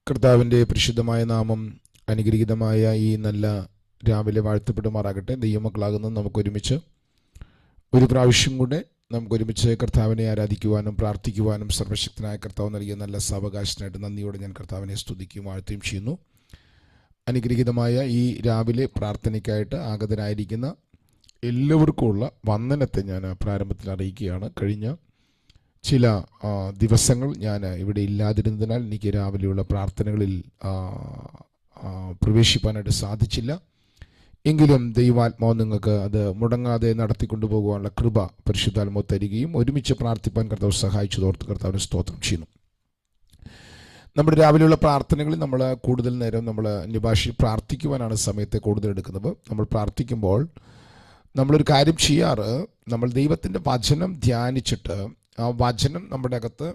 കർത്താവിൻ്റെ പരിശുദ്ധമായ നാമം അനുഗ്രഹീതമായ ഈ നല്ല രാവിലെ വാഴ്ത്തപ്പെടുമാറാകട്ടെ. ദൈവമക്കളാകുന്ന നമുക്കൊരുമിച്ച് ഒരു പ്രാവശ്യം കൂടെ നമുക്കൊരുമിച്ച് കർത്താവിനെ ആരാധിക്കുവാനും പ്രാർത്ഥിക്കുവാനും സർവശക്തനായ കർത്താവ് നൽകിയ നല്ല സാവകാശത്തിനായിട്ട് നന്ദിയോടെ ഞാൻ കർത്താവിനെ സ്തുതിക്കുകയും വാഴ്ത്തുകയും ചെയ്യുന്നു. അനുഗ്രഹീതമായ ഈ രാവിലെ പ്രാർത്ഥനയ്ക്കായിട്ട് ആഗതരായിരിക്കുന്ന എല്ലാവർക്കുമുള്ള വന്ദനത്തെ ഞാൻ പ്രാരംഭത്തിൽ അറിയിക്കുകയാണ്. കഴിഞ്ഞ ചില ദിവസങ്ങൾ ഞാൻ ഇവിടെ ഇല്ലാതിരുന്നതിനാൽ എനിക്ക് രാവിലെയുള്ള പ്രാർത്ഥനകളിൽ പ്രവേശിപ്പാനായിട്ട് സാധിച്ചില്ല. എങ്കിലും ദൈവാത്മാവ് നിങ്ങൾക്ക് അത് മുടങ്ങാതെ നടത്തിക്കൊണ്ടു പോകുവാനുള്ള കൃപ പരിശുദ്ധാത്മാവ് തരികയും ഒരുമിച്ച് പ്രാർത്ഥിപ്പാൻ കർത്താവ് സഹായിച്ചതോർത്ത് കർത്താവിന് സ്തോത്രം ചെയ്യുന്നു. നമ്മുടെ രാവിലെയുള്ള പ്രാർത്ഥനകളിൽ നമ്മൾ കൂടുതൽ നേരം നമ്മൾ അന്യഭാഷയിൽ പ്രാർത്ഥിക്കുവാനാണ് സമയത്തെ കൂടുതൽ എടുക്കുന്നത്. നമ്മൾ പ്രാർത്ഥിക്കുമ്പോൾ നമ്മളൊരു കാര്യം ചെയ്യാറ്, നമ്മൾ ദൈവത്തിൻ്റെ വചനം ധ്യാനിച്ചിട്ട് ആ വചനം നമ്മുടെ അകത്ത്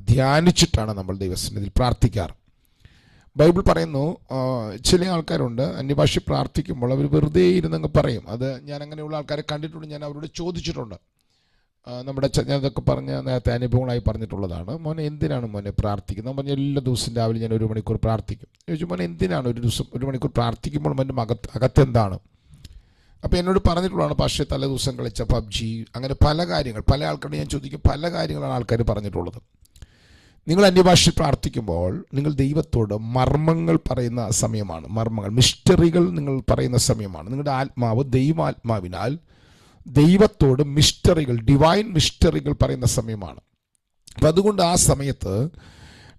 ധ്യാനിച്ചിട്ടാണ് നമ്മൾ ദൈവസന്നിധിയിൽ പ്രാർത്ഥിക്കാറ്. ബൈബിൾ പറയുന്നു, ചില ആൾക്കാരുണ്ട് അന്യഭാഷ പ്രാർത്ഥിക്കുമ്പോൾ അവർ വെറുതെ ഇരുന്നങ്ങ് പറയും. അത് ഞാൻ അങ്ങനെയുള്ള ആൾക്കാരെ കണ്ടിട്ടുണ്ട്, ഞാൻ അവരോട് ചോദിച്ചിട്ടുണ്ട്. ഞാനതൊക്കെ പറഞ്ഞ നേരത്തെ അനുഭവങ്ങളായി പറഞ്ഞിട്ടുള്ളതാണ്. മോനെ എന്തിനാണ് മോനെ പ്രാർത്ഥിക്കുന്നത്? പറഞ്ഞ എല്ലാ ദിവസവും രാവിലെ ഞാൻ 1 മണിക്കൂർ പ്രാർത്ഥിക്കും. ചോദിച്ചു, മോനെ എന്തിനാണ് ഒരു ദിവസം 1 മണിക്കൂർ പ്രാർത്ഥിക്കുമ്പോൾ മോൻ്റെ അകത്തെന്താണ്? അപ്പോൾ എന്നോട് പറഞ്ഞിട്ടുള്ളതാണ്, പക്ഷേ തലേ ദിവസം കളിച്ച പബ്ജി, അങ്ങനെ പല കാര്യങ്ങൾ, പല ആൾക്കാരോട് ഞാൻ ചോദിക്കും, പല കാര്യങ്ങളാണ് ആൾക്കാർ പറഞ്ഞിട്ടുള്ളത്. നിങ്ങൾ അന്യഭാഷയിൽ പ്രാർത്ഥിക്കുമ്പോൾ നിങ്ങൾ ദൈവത്തോട് മർമ്മങ്ങൾ പറയുന്ന സമയമാണ്. മർമ്മങ്ങൾ, മിസ്റ്ററികൾ നിങ്ങൾ പറയുന്ന സമയമാണ്. നിങ്ങളുടെ ആത്മാവ് ദൈവാത്മാവിനാൽ ദൈവത്തോട് മിസ്റ്ററികൾ, ഡിവൈൻ മിസ്റ്ററികൾ പറയുന്ന സമയമാണ്. അപ്പം അതുകൊണ്ട് ആ സമയത്ത്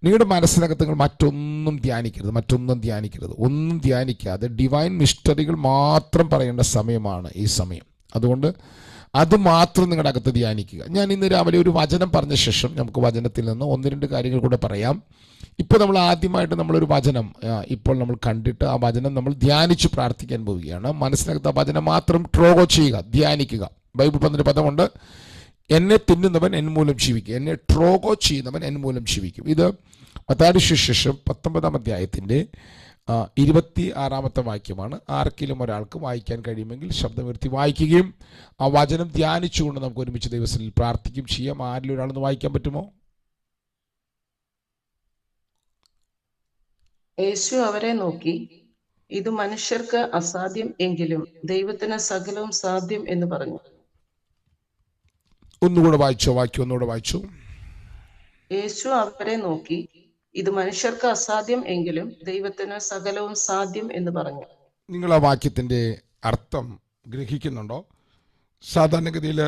നിങ്ങളുടെ മനസ്സിനകത്ത് നിങ്ങൾ മറ്റൊന്നും ധ്യാനിക്കരുത്. ഒന്നും ധ്യാനിക്കാതെ ഡിവൈൻ മിസ്റ്ററികൾ മാത്രം പറയേണ്ട സമയമാണ് ഈ സമയം. അതുകൊണ്ട് അത് മാത്രം നിങ്ങളുടെ അകത്ത് ധ്യാനിക്കുക. ഞാൻ ഇന്ന് രാവിലെ ഒരു വചനം പറഞ്ഞ ശേഷം നമുക്ക് വചനത്തിൽ നിന്ന് 1-2 കാര്യങ്ങൾ കൂടെ പറയാം. ഇപ്പോൾ നമ്മൾ ആദ്യമായിട്ട് നമ്മളൊരു വചനം ഇപ്പോൾ നമ്മൾ കണ്ടിട്ട് ആ വചനം നമ്മൾ ധ്യാനിച്ച് പ്രാർത്ഥിക്കാൻ പോവുകയാണ്. മനസ്സിനകത്ത് ആ വചനം മാത്രം ട്രോഗോ ചെയ്യുക, ധ്യാനിക്കുക. ബൈബിൾ പറഞ്ഞൊരു പദമുണ്ട്, എന്നെ തിന്നുന്നവൻ എൻ മൂലം ജീവിക്കും, എന്നെ ട്രോഗോ ചെയ്യുന്നവൻ എൻ മൂലം ജീവിക്കും. ഇത് മത്തായിയുടെ സുവിശേഷം 19-ാം അധ്യായത്തിൻ്റെ 26-ാമത്തെ വാക്യമാണ്. ആർക്കെങ്കിലും ഒരാൾക്ക് വായിക്കാൻ കഴിയുമെങ്കിൽ ശബ്ദമുയർത്തി വായിക്കുകയും ആ വചനം ധ്യാനിച്ചുകൊണ്ട് നമുക്ക് ഒരുമിച്ച് ദൈവസന്നിധിയിൽ പ്രാർത്ഥിക്കുകയും ചെയ്യാം. ആരിലും ഒരാളൊന്ന് വായിക്കാൻ പറ്റുമോ? യേശു അവരെ നോക്കി, ഇത് മനുഷ്യർക്ക് അസാധ്യം എങ്കിലും ദൈവത്തിന് സകലവും സാധ്യം എന്ന് പറഞ്ഞു. ഒന്നുകൂടെ വായിച്ചോ, വാക്യം ഒന്നുകൂടെ വായിച്ചു. യേശു അവരെ നോക്കി, ഇത് മനുഷ്യർക്ക് അസാധ്യം എങ്കിലും ദൈവത്തിന് സകലവും സാധ്യം എന്ന് പറഞ്ഞു. നിങ്ങൾ ആ വാക്യത്തിൻ്റെ അർത്ഥം ഗ്രഹിക്കുന്നുണ്ടോ? സാധാരണഗതിയിൽ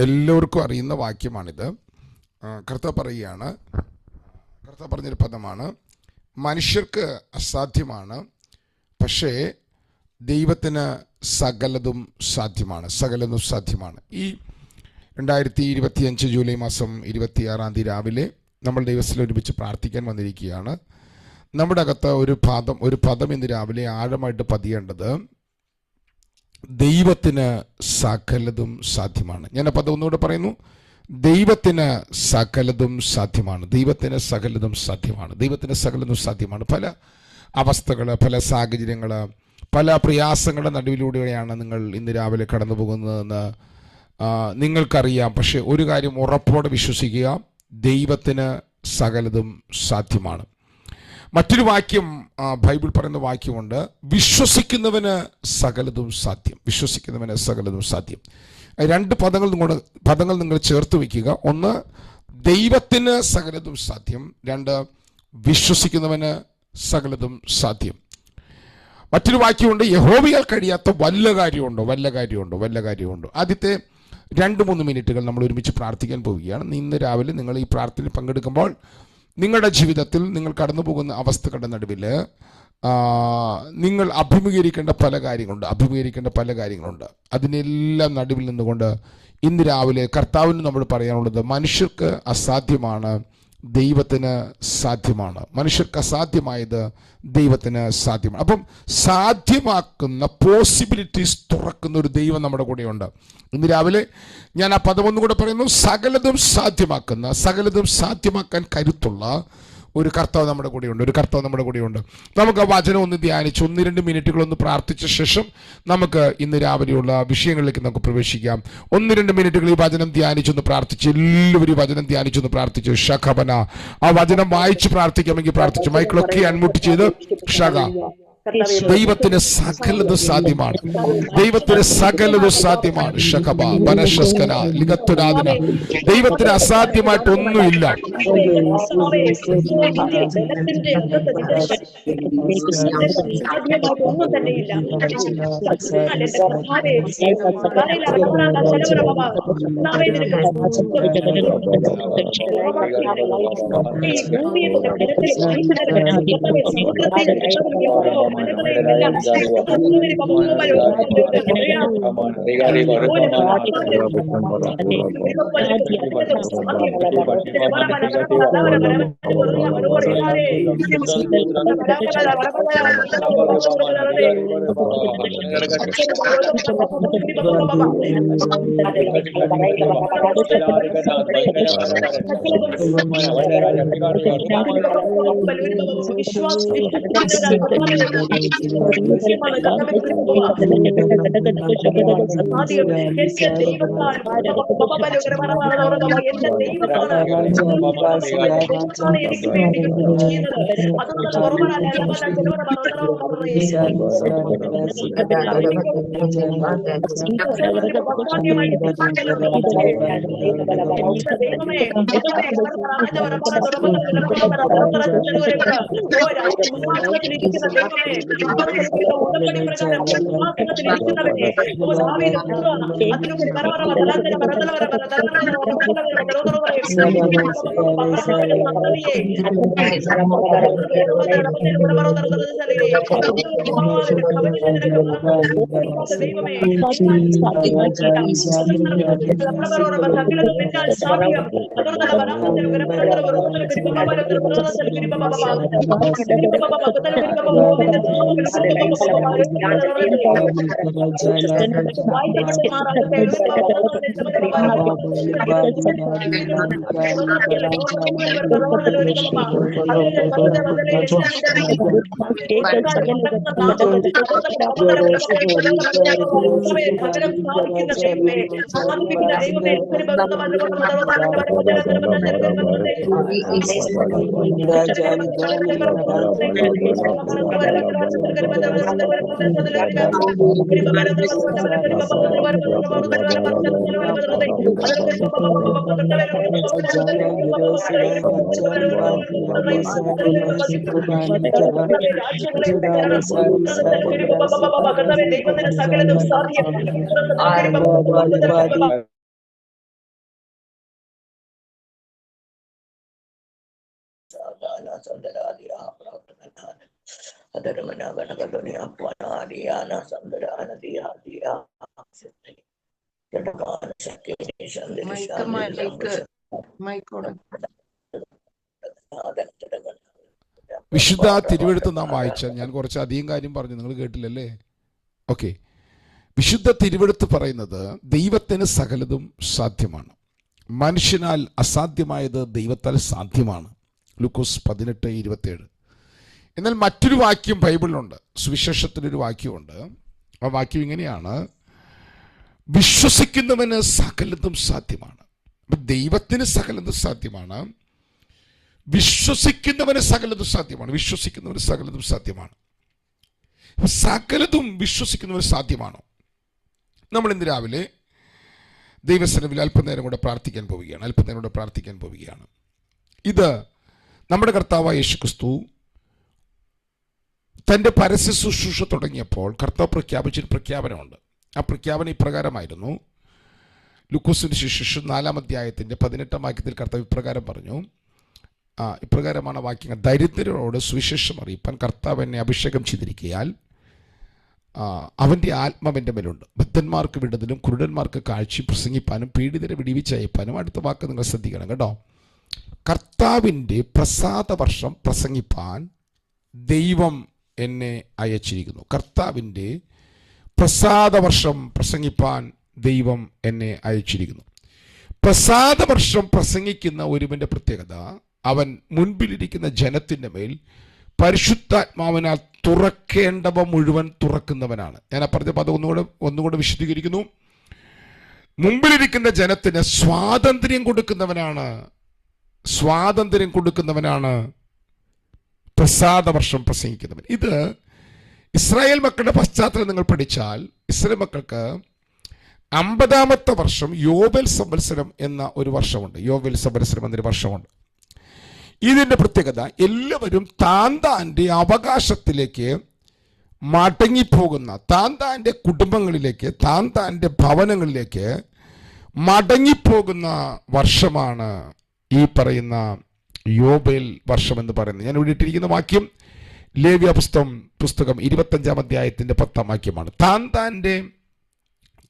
എല്ലാവർക്കും അറിയുന്ന വാക്യമാണിത്. കർത്താവ് പറയുകയാണ്, കർത്താവ് പറഞ്ഞൊരു പദമാണ്, മനുഷ്യർക്ക് അസാധ്യമാണ്, പക്ഷേ ദൈവത്തിന് സകലതും സാധ്യമാണ്. ഈ 2025 ജൂലൈ മാസം 26-ാം തീയതി രാവിലെ നമ്മൾ ദൈവത്തിൽ ഒരുമിച്ച് പ്രാർത്ഥിക്കാൻ വന്നിരിക്കുകയാണ്. നമ്മുടെ അകത്ത് ഒരു പദം ഇന്ന് രാവിലെ ആഴമായിട്ട് പതിയേണ്ടത്, ദൈവത്തിന് സകലതും സാധ്യമാണ്. ഞാൻ ആ പദം ഒന്നുകൂടെ പറയുന്നു, ദൈവത്തിന് സകലതും സാധ്യമാണ്. പല അവസ്ഥകൾ, പല സാഹചര്യങ്ങൾ, പല പ്രയാസങ്ങളുടെ നടുവിലൂടെയാണ് നിങ്ങൾ ഇന്ന് രാവിലെ കടന്നു പോകുന്നതെന്ന് നിങ്ങൾക്കറിയാം. പക്ഷെ ഒരു കാര്യം ഉറപ്പോടെ വിശ്വസിക്കുക, ദൈവത്തിന് സകലതും സാധ്യമാണ്. മറ്റൊരു വാക്യം ബൈബിൾ പറയുന്ന വാക്യമുണ്ട്, വിശ്വസിക്കുന്നവന് സകലതും സാധ്യം. 2 പദങ്ങൾ നിങ്ങൾ ചേർത്ത് വയ്ക്കുക. ഒന്ന്, ദൈവത്തിന് സകലതും സാധ്യം. 2, വിശ്വസിക്കുന്നവന് സകലതും സാധ്യം. മറ്റൊരു വാക്യമുണ്ട്, യഹോവയാൽ കഴിയാത്ത വല്ല കാര്യമുണ്ടോ. ആദ്യത്തെ 2-3 മിനിറ്റുകൾ നമ്മൾ ഒരുമിച്ച് പ്രാർത്ഥിക്കാൻ പോവുകയാണ്. ഇന്ന് രാവിലെ നിങ്ങൾ ഈ പ്രാർത്ഥനയിൽ പങ്കെടുക്കുമ്പോൾ നിങ്ങളുടെ ജീവിതത്തിൽ നിങ്ങൾ കടന്നു പോകുന്ന അവസ്ഥകളുടെ നടുവിൽ നിങ്ങൾ അഭിമുഖീകരിക്കേണ്ട പല കാര്യങ്ങളുണ്ട്. അതിനെല്ലാം നടുവിൽ നിന്നുകൊണ്ട് ഇന്ന് രാവിലെ കർത്താവിന് നമ്മൾ പറയാനുള്ളത്, മനുഷ്യർക്ക് അസാധ്യമാണ്, ദൈവത്തിന് സാധ്യമാണ്. മനുഷ്യർക്ക് അസാധ്യമായത് ദൈവത്തിന് സാധ്യമാണ്. അപ്പം സാധ്യമാക്കുന്ന പോസിബിലിറ്റീസ് തുറക്കുന്ന ഒരു ദൈവം നമ്മുടെ കൂടെയുണ്ട്. ഇന്ന് രാവിലെ ഞാൻ ആ പദം ഒന്നുകൂടെ പറയുന്നു, സകലതും സാധ്യമാക്കാൻ കരുത്തുള്ള ഒരു കർത്താവ് നമ്മുടെ കൂടെയുണ്ട്. നമുക്ക് ആ വചനം ഒന്ന് ധ്യാനിച്ച് 1-2 മിനിറ്റുകളൊന്ന് പ്രാർത്ഥിച്ച ശേഷം നമുക്ക് ഇന്ന് രാവിലെയുള്ള വിഷയങ്ങളിലേക്ക് നമുക്ക് പ്രവേശിക്കാം. 1-2 മിനിറ്റുകൾ ഈ വചനം ധ്യാനിച്ചൊന്ന് പ്രാർത്ഥിച്ച്, എല്ലാവരും ഈ വചനം ധ്യാനിച്ചൊന്ന് പ്രാർത്ഥിച്ചു. ഷഖബന, ആ വചനം വായിച്ച് പ്രാർത്ഥിക്കാമെങ്കിൽ പ്രാർത്ഥിച്ചു. മൈക്കിളൊക്കെ അൺമ്യൂട്ട് ചെയ്ത് ഷഖ. ദൈവത്തിന് സകലതും സാധ്യമാണ്. ഷഖബ വനശസ്കന ലിഗത്തുനാദന. ദൈവത്തിന് അസാധ്യമായിട്ടൊന്നുമില്ല. വിശുദ്ധ തിരുവെഴുത്ത് നാം വായിച്ചാൽ, ഞാൻ കുറച്ച് അധികം കാര്യം പറഞ്ഞു, നിങ്ങൾ കേട്ടില്ലല്ലേ? ഓക്കെ. വിശുദ്ധ തിരുവെഴുത്ത് പറയുന്നത് ദൈവത്തിന് സകലതും സാധ്യമാണ്, മനുഷ്യനാൽ അസാധ്യമായത് ദൈവത്താൽ സാധ്യമാണ്. ലൂക്കോസ് 18:27. എന്നാൽ മറ്റൊരു വാക്യം ബൈബിളിലുണ്ട്, സുവിശേഷത്തിലൊരു വാക്യമുണ്ട്. ആ വാക്യം ഇങ്ങനെയാണ്: വിശ്വസിക്കുന്നവന് സകലതും സാധ്യമാണ്. ദൈവത്തിന് സകലതും സാധ്യമാണ്, വിശ്വസിക്കുന്നവന് സകലതും സാധ്യമാണ്. സകലതും വിശ്വസിക്കുന്നവന് സാധ്യമാണോ? നമ്മൾ ഇന്ന് രാവിലെ ദൈവസന്നിധിയിൽ അല്പനേരം കൂടെ പ്രാർത്ഥിക്കാൻ പോവുകയാണ്. ഇത് നമ്മുടെ കർത്താവായ യേശുക്രിസ്തു തൻ്റെ പരസ്യ ശുശ്രൂഷ തുടങ്ങിയപ്പോൾ കർത്താവ് പ്രഖ്യാപിച്ചൊരു പ്രഖ്യാപനമുണ്ട്. ആ പ്രഖ്യാപനം ഇപ്രകാരമായിരുന്നു. ലൂക്കോസിന്റെ സുവിശേഷം 4-ാം അധ്യായത്തിൻ്റെ 18-ാം വാക്യത്തിൽ കർത്താവ് ഇപ്രകാരം പറഞ്ഞു. ഇപ്രകാരമാണ് വാക്യങ്ങൾ: ദരിദ്രരോട് സുവിശേഷം അറിയിപ്പാൻ കർത്താവ് എന്നെ അഭിഷേകം ചെയ്തിരിക്കയാൽ അവൻ്റെ ആത്മാവിൻ്റെ മേലുണ്ട്. ബദ്ധന്മാർക്ക് വിടുതലും കുരുടന്മാർക്ക് കാഴ്ച പ്രസംഗിപ്പാനും പീഡിതരെ വിടിവിച്ചയപ്പാനും. അടുത്ത വാക്ക് നിങ്ങൾ ശ്രദ്ധിക്കണം കേട്ടോ. കർത്താവിൻ്റെ പ്രസാദ വർഷം പ്രസംഗിപ്പാൻ ദൈവം എന്നെ അയച്ചിരിക്കുന്നു. കർത്താവിൻ്റെ പ്രസാദ വർഷം പ്രസംഗിപ്പാൻ ദൈവം എന്നെ അയച്ചിരിക്കുന്നു. പ്രസാദ വർഷം പ്രസംഗിക്കുന്ന ഒരുവൻ്റെ പ്രത്യേകത, അവൻ മുൻപിലിരിക്കുന്ന ജനത്തിൻ്റെ മേൽ പരിശുദ്ധാത്മാവിനാൽ തുറക്കേണ്ടവ മുഴുവൻ തുറക്കുന്നവനാണ്. ഞാൻ പറഞ്ഞ പദം ഒന്നുകൂടെ വിശദീകരിക്കുന്നു. മുമ്പിലിരിക്കുന്ന ജനത്തിന് സ്വാതന്ത്ര്യം കൊടുക്കുന്നവനാണ് പ്രസാദവർഷം പ്രസംഗിക്കുന്നവൻ. ഇത് ഇസ്രായേൽ മക്കളുടെ പശ്ചാത്തലം നിങ്ങൾ പഠിച്ചാൽ ഇസ്രായേൽ മക്കൾക്ക് 50-ാമത്തെ വർഷം യോബേൽ സംവത്സരം എന്ന ഒരു വർഷമുണ്ട്. യോബേൽ സംവത്സരം എന്നൊരു വർഷമുണ്ട്. ഇതിൻ്റെ പ്രത്യേകത എല്ലാവരും താൻ്റെ അവകാശത്തിലേക്ക് മടങ്ങിപ്പോകുന്ന, താൻ്റെ കുടുംബങ്ങളിലേക്ക്, താൻ്റെ ഭവനങ്ങളിലേക്ക് മടങ്ങിപ്പോകുന്ന വർഷമാണ് ഈ പറയുന്ന യോബേൽ വർഷം എന്ന് പറയുന്നത്. ഞാൻ ഇവിടെ ഇട്ടിരിക്കുന്ന വാക്യം ലേവ്യ പുസ്തകം 25-ാം അധ്യായത്തിൻ്റെ 10-ാം വാക്യമാണ്.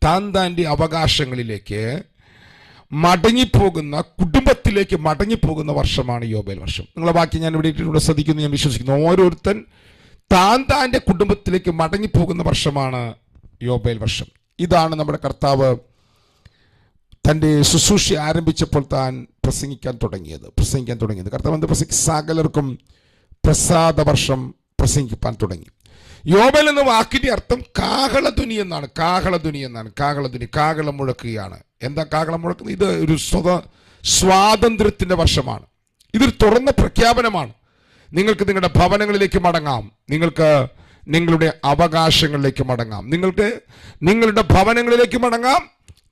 താൻ്റെ അവകാശങ്ങളിലേക്ക് മടങ്ങിപ്പോകുന്ന, കുടുംബത്തിലേക്ക് മടങ്ങിപ്പോകുന്ന വർഷമാണ് യോബേൽ വർഷം. നിങ്ങളെ വാക്യം ഞാൻ ഇവിടെ ഇട്ടിട്ട് ശ്രദ്ധിക്കുന്നു, ഞാൻ വിശ്വസിക്കുന്നു. ഓരോരുത്തൻ താൻ്റെ കുടുംബത്തിലേക്ക് മടങ്ങിപ്പോകുന്ന വർഷമാണ് യോബേൽ വർഷം. ഇതാണ് നമ്മുടെ കർത്താവ് തൻ്റെ ശുശ്രൂഷ ആരംഭിച്ചപ്പോൾ താൻ പ്രസംഗിക്കാൻ തുടങ്ങിയത്. കർത്താവ് എന്ത് പ്രസംഗിക്കും? സകലർക്കും പ്രസാദവർഷം പ്രസംഗിക്കാൻ തുടങ്ങി. യോബേൽ എന്ന വാക്കിന്റെ അർത്ഥം കാഹളധ്വനി എന്നാണ്. കാഹളം മുഴക്കുകയാണ്. എന്താ കാഹളം മുഴക്കുന്നത്? ഇത് ഒരു സ്വാതന്ത്ര്യത്തിന്റെ വർഷമാണ്. ഇതൊരു തുറന്ന പ്രഖ്യാപനമാണ്. നിങ്ങൾക്ക് നിങ്ങളുടെ ഭവനങ്ങളിലേക്ക് മടങ്ങാം, നിങ്ങൾക്ക് നിങ്ങളുടെ അവകാശങ്ങളിലേക്ക് മടങ്ങാം, നിങ്ങളുടെ ഭവനങ്ങളിലേക്ക് മടങ്ങാം,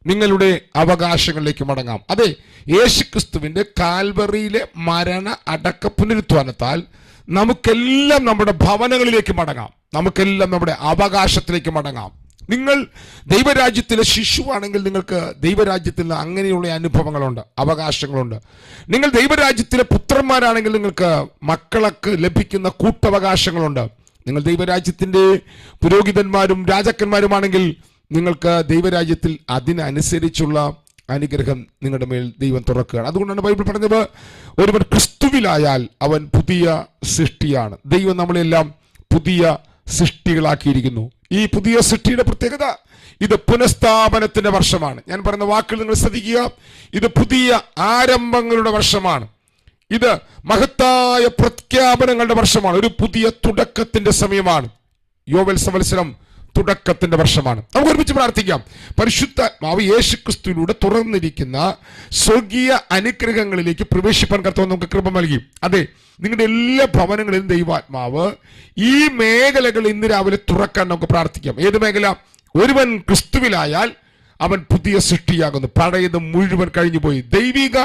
നിങ്ങളുടെ അവകാശങ്ങളിലേക്ക് മടങ്ങാം. അതെ, യേശുക്രിസ്തുവിന്റെ കാൽവറിയിലെ മരണ അടക്ക പുനരുത്ഥാനത്താൽ നമുക്കെല്ലാം നമ്മുടെ ഭവനങ്ങളിലേക്ക് മടങ്ങാം, നമുക്കെല്ലാം നമ്മുടെ അവകാശത്തിലേക്ക് മടങ്ങാം. നിങ്ങൾ ദൈവരാജ്യത്തിലെ ശിശുവാണെങ്കിൽ നിങ്ങൾക്ക് ദൈവരാജ്യത്തിൽ അങ്ങനെയുള്ള അനുഭവങ്ങളുണ്ട്, അവകാശങ്ങളുണ്ട്. നിങ്ങൾ ദൈവരാജ്യത്തിലെ പുത്രന്മാരാണെങ്കിൽ നിങ്ങൾക്ക് മക്കൾക്ക് ലഭിക്കുന്ന കൂട്ടവകാശങ്ങളുണ്ട്. നിങ്ങൾ ദൈവരാജ്യത്തിൻ്റെ പുരോഹിതന്മാരും രാജാക്കന്മാരുമാണെങ്കിൽ നിങ്ങൾക്ക് ദൈവരാജ്യത്തിൽ അതിനനുസരിച്ചുള്ള അനുഗ്രഹം നിങ്ങളുടെ മേൽ ദൈവം തുറക്കുകയാണ്. അതുകൊണ്ടാണ് ബൈബിൾ പറഞ്ഞത്, ഒരുവൻ ക്രിസ്തുവിലായാൽ അവൻ പുതിയ സൃഷ്ടിയാണ്. ദൈവം നമ്മളെല്ലാം പുതിയ സൃഷ്ടികളാക്കിയിരിക്കുന്നു. ഈ പുതിയ സൃഷ്ടിയുടെ പ്രത്യേകത, ഇത് പുനഃസ്ഥാപനത്തിന്റെ വർഷമാണ്. ഞാൻ പറയുന്ന വാക്കുകൾ നിങ്ങൾ ശ്രദ്ധിക്കുക. ഇത് പുതിയ ആരംഭങ്ങളുടെ വർഷമാണ്. ഇത് മഹത്തായ പ്രഖ്യാപനങ്ങളുടെ വർഷമാണ്. ഒരു പുതിയ തുടക്കത്തിന്റെ സമയമാണ്. യോബേൽ സംവത്സരം തുടക്കത്തിന്റെ വർഷമാണ്. നമുക്ക് ഒരുമിച്ച് പ്രാർത്ഥിക്കാം. പരിശുദ്ധാത്മാവ് യേശുക്രിസ്തുവിലൂടെ തുറന്നിരിക്കുന്ന സ്വർഗീയ അനുഗ്രഹങ്ങളിലേക്ക് പ്രവേശിപ്പാൻ കർത്താവ് നമുക്ക് കൃപ നൽകി. അതെ, നിങ്ങളുടെ എല്ലാ ഭവനങ്ങളിലും ദൈവാത്മാവ് ഈ മേഖലകൾ ഇന്ന് രാവിലെ തുറക്കാൻ നമുക്ക് പ്രാർത്ഥിക്കാം. ഏത് മേഖല? ഒരുവൻ ക്രിസ്തുവിലായാൽ അവൻ പുതിയ സൃഷ്ടിയാകുന്നു. പഴയത് മുഴുവൻ കഴിഞ്ഞുപോയി. ദൈവിക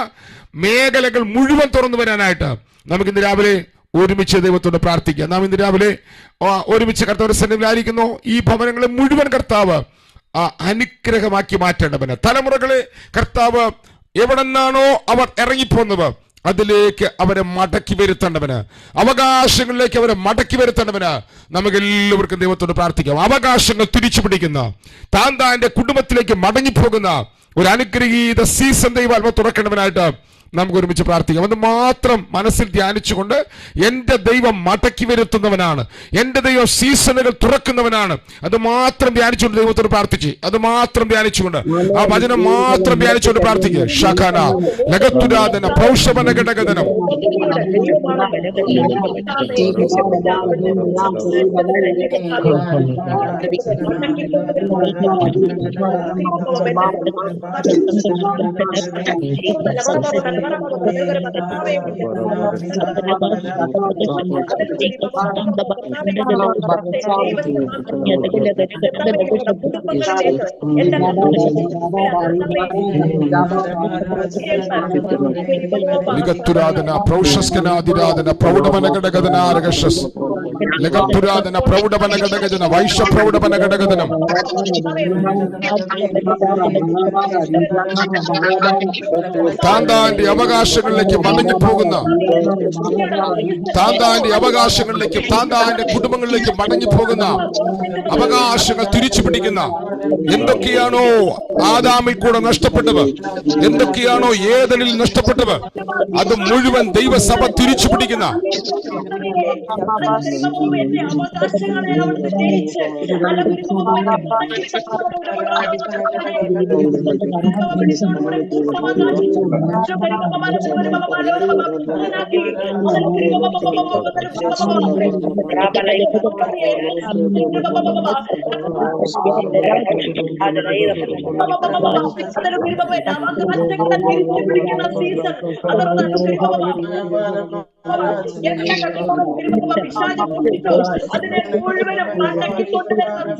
മേഖലകൾ മുഴുവൻ തുറന്നു വരാനായിട്ട് നമുക്ക് ഇന്ന് രാവിലെ ഒരുമിച്ച് ദൈവത്തോട് പ്രാർത്ഥിക്കുക. നാം ഇന്ന് രാവിലെ ഒരുമിച്ച് കർത്താവിന്റെ സന്നിധിയിലായിരിക്കുന്നു. ഈ ഭവനങ്ങളെ മുഴുവൻ കർത്താവ് അനുഗ്രഹമാക്കി മാറ്റേണ്ടവന്, തലമുറകളെ കർത്താവ് എവിടെ നിന്നാണോ അവർ ഇറങ്ങിപ്പോന്നത് അതിലേക്ക് അവരെ മടക്കി വരുത്തേണ്ടവന്, അവകാശങ്ങളിലേക്ക് അവരെ മടക്കി വരുത്തേണ്ടവന് നമുക്ക് എല്ലാവർക്കും ദൈവത്തോട് പ്രാർത്ഥിക്കാം. അവകാശങ്ങൾ തിരിച്ചു പിടിക്കുന്ന, താൻ്റെ കുടുംബത്തിലേക്ക് മടങ്ങിപ്പോകുന്ന ഒരു അനുഗ്രഹീത സീസൺ ദൈവം തുറക്കേണ്ടവനായിട്ട് നമുക്ക് ഒരുമിച്ച് പ്രാർത്ഥിക്കാം. അത് മാത്രം മനസ്സിൽ ധ്യാനിച്ചുകൊണ്ട്, എൻ്റെ ദൈവം മടക്കി വരുത്തുന്നവനാണ്, എൻ്റെ ദൈവം സീസണുകൾ തുറക്കുന്നവനാണ്, അത് മാത്രം ധ്യാനിച്ചുകൊണ്ട് ദൈവത്തോട് പ്രാർത്ഥിച്ച്, അത് മാത്രം ധ്യാനിച്ചുകൊണ്ട്, ആ വചനം മാത്രം ധ്യാനിച്ചുകൊണ്ട് പ്രാർത്ഥിക്കുക. ശഖന ലഗത്തുരാധന പ്രൗഷവന ഘടകധനം ലിഗത്തുരാധന പ്രൗഷസ്കനാദിരാധന പ്രൗഢവനഘടകധനാരകശസ് ലഗത്തുരാധന പ്രൗഢവനഘടകജന വൈശ്യപ്രൗഢവനഘടകധനം താന്താന്റെ അവകാശങ്ങളിലേക്ക് മടങ്ങിപ്പോകുന്ന, താന്താന്റെ അവകാശങ്ങളിലേക്കും താന്താന്റെ കുടുംബങ്ങളിലേക്കും മടങ്ങിപ്പോകുന്ന, അവകാശങ്ങൾ തിരിച്ചു പിടിക്കുന്ന, എന്തൊക്കെയാണോ ആദാമിൽ കൂടെ നഷ്ടപ്പെട്ടത്, എന്തൊക്കെയാണോ ഏദനിൽ നഷ്ടപ്പെട്ടത്, അത് മുഴുവൻ ദൈവസഭ തിരിച്ചു പിടിക്കുന്ന, എന്റെ അവകാശങ്ങളെ അവിടുന്ന് ജയിച്ച് എന്നെ മടക്കി തിരിച്ചു പിടിക്കുന്ന സീസൺ അതിനെ മുഴുവനും മടക്കിക്കൊണ്ടുവരുന്ന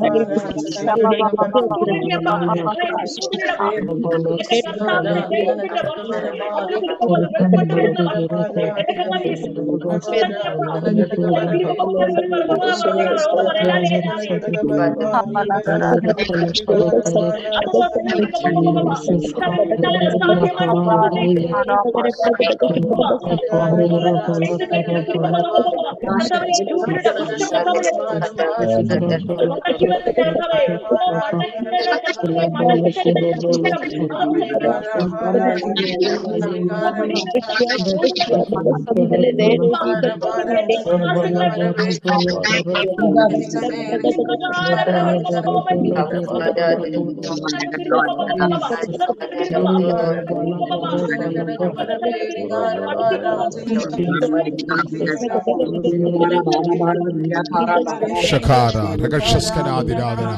ഷഖാര രഗക്ഷസ്കനാദിരാധന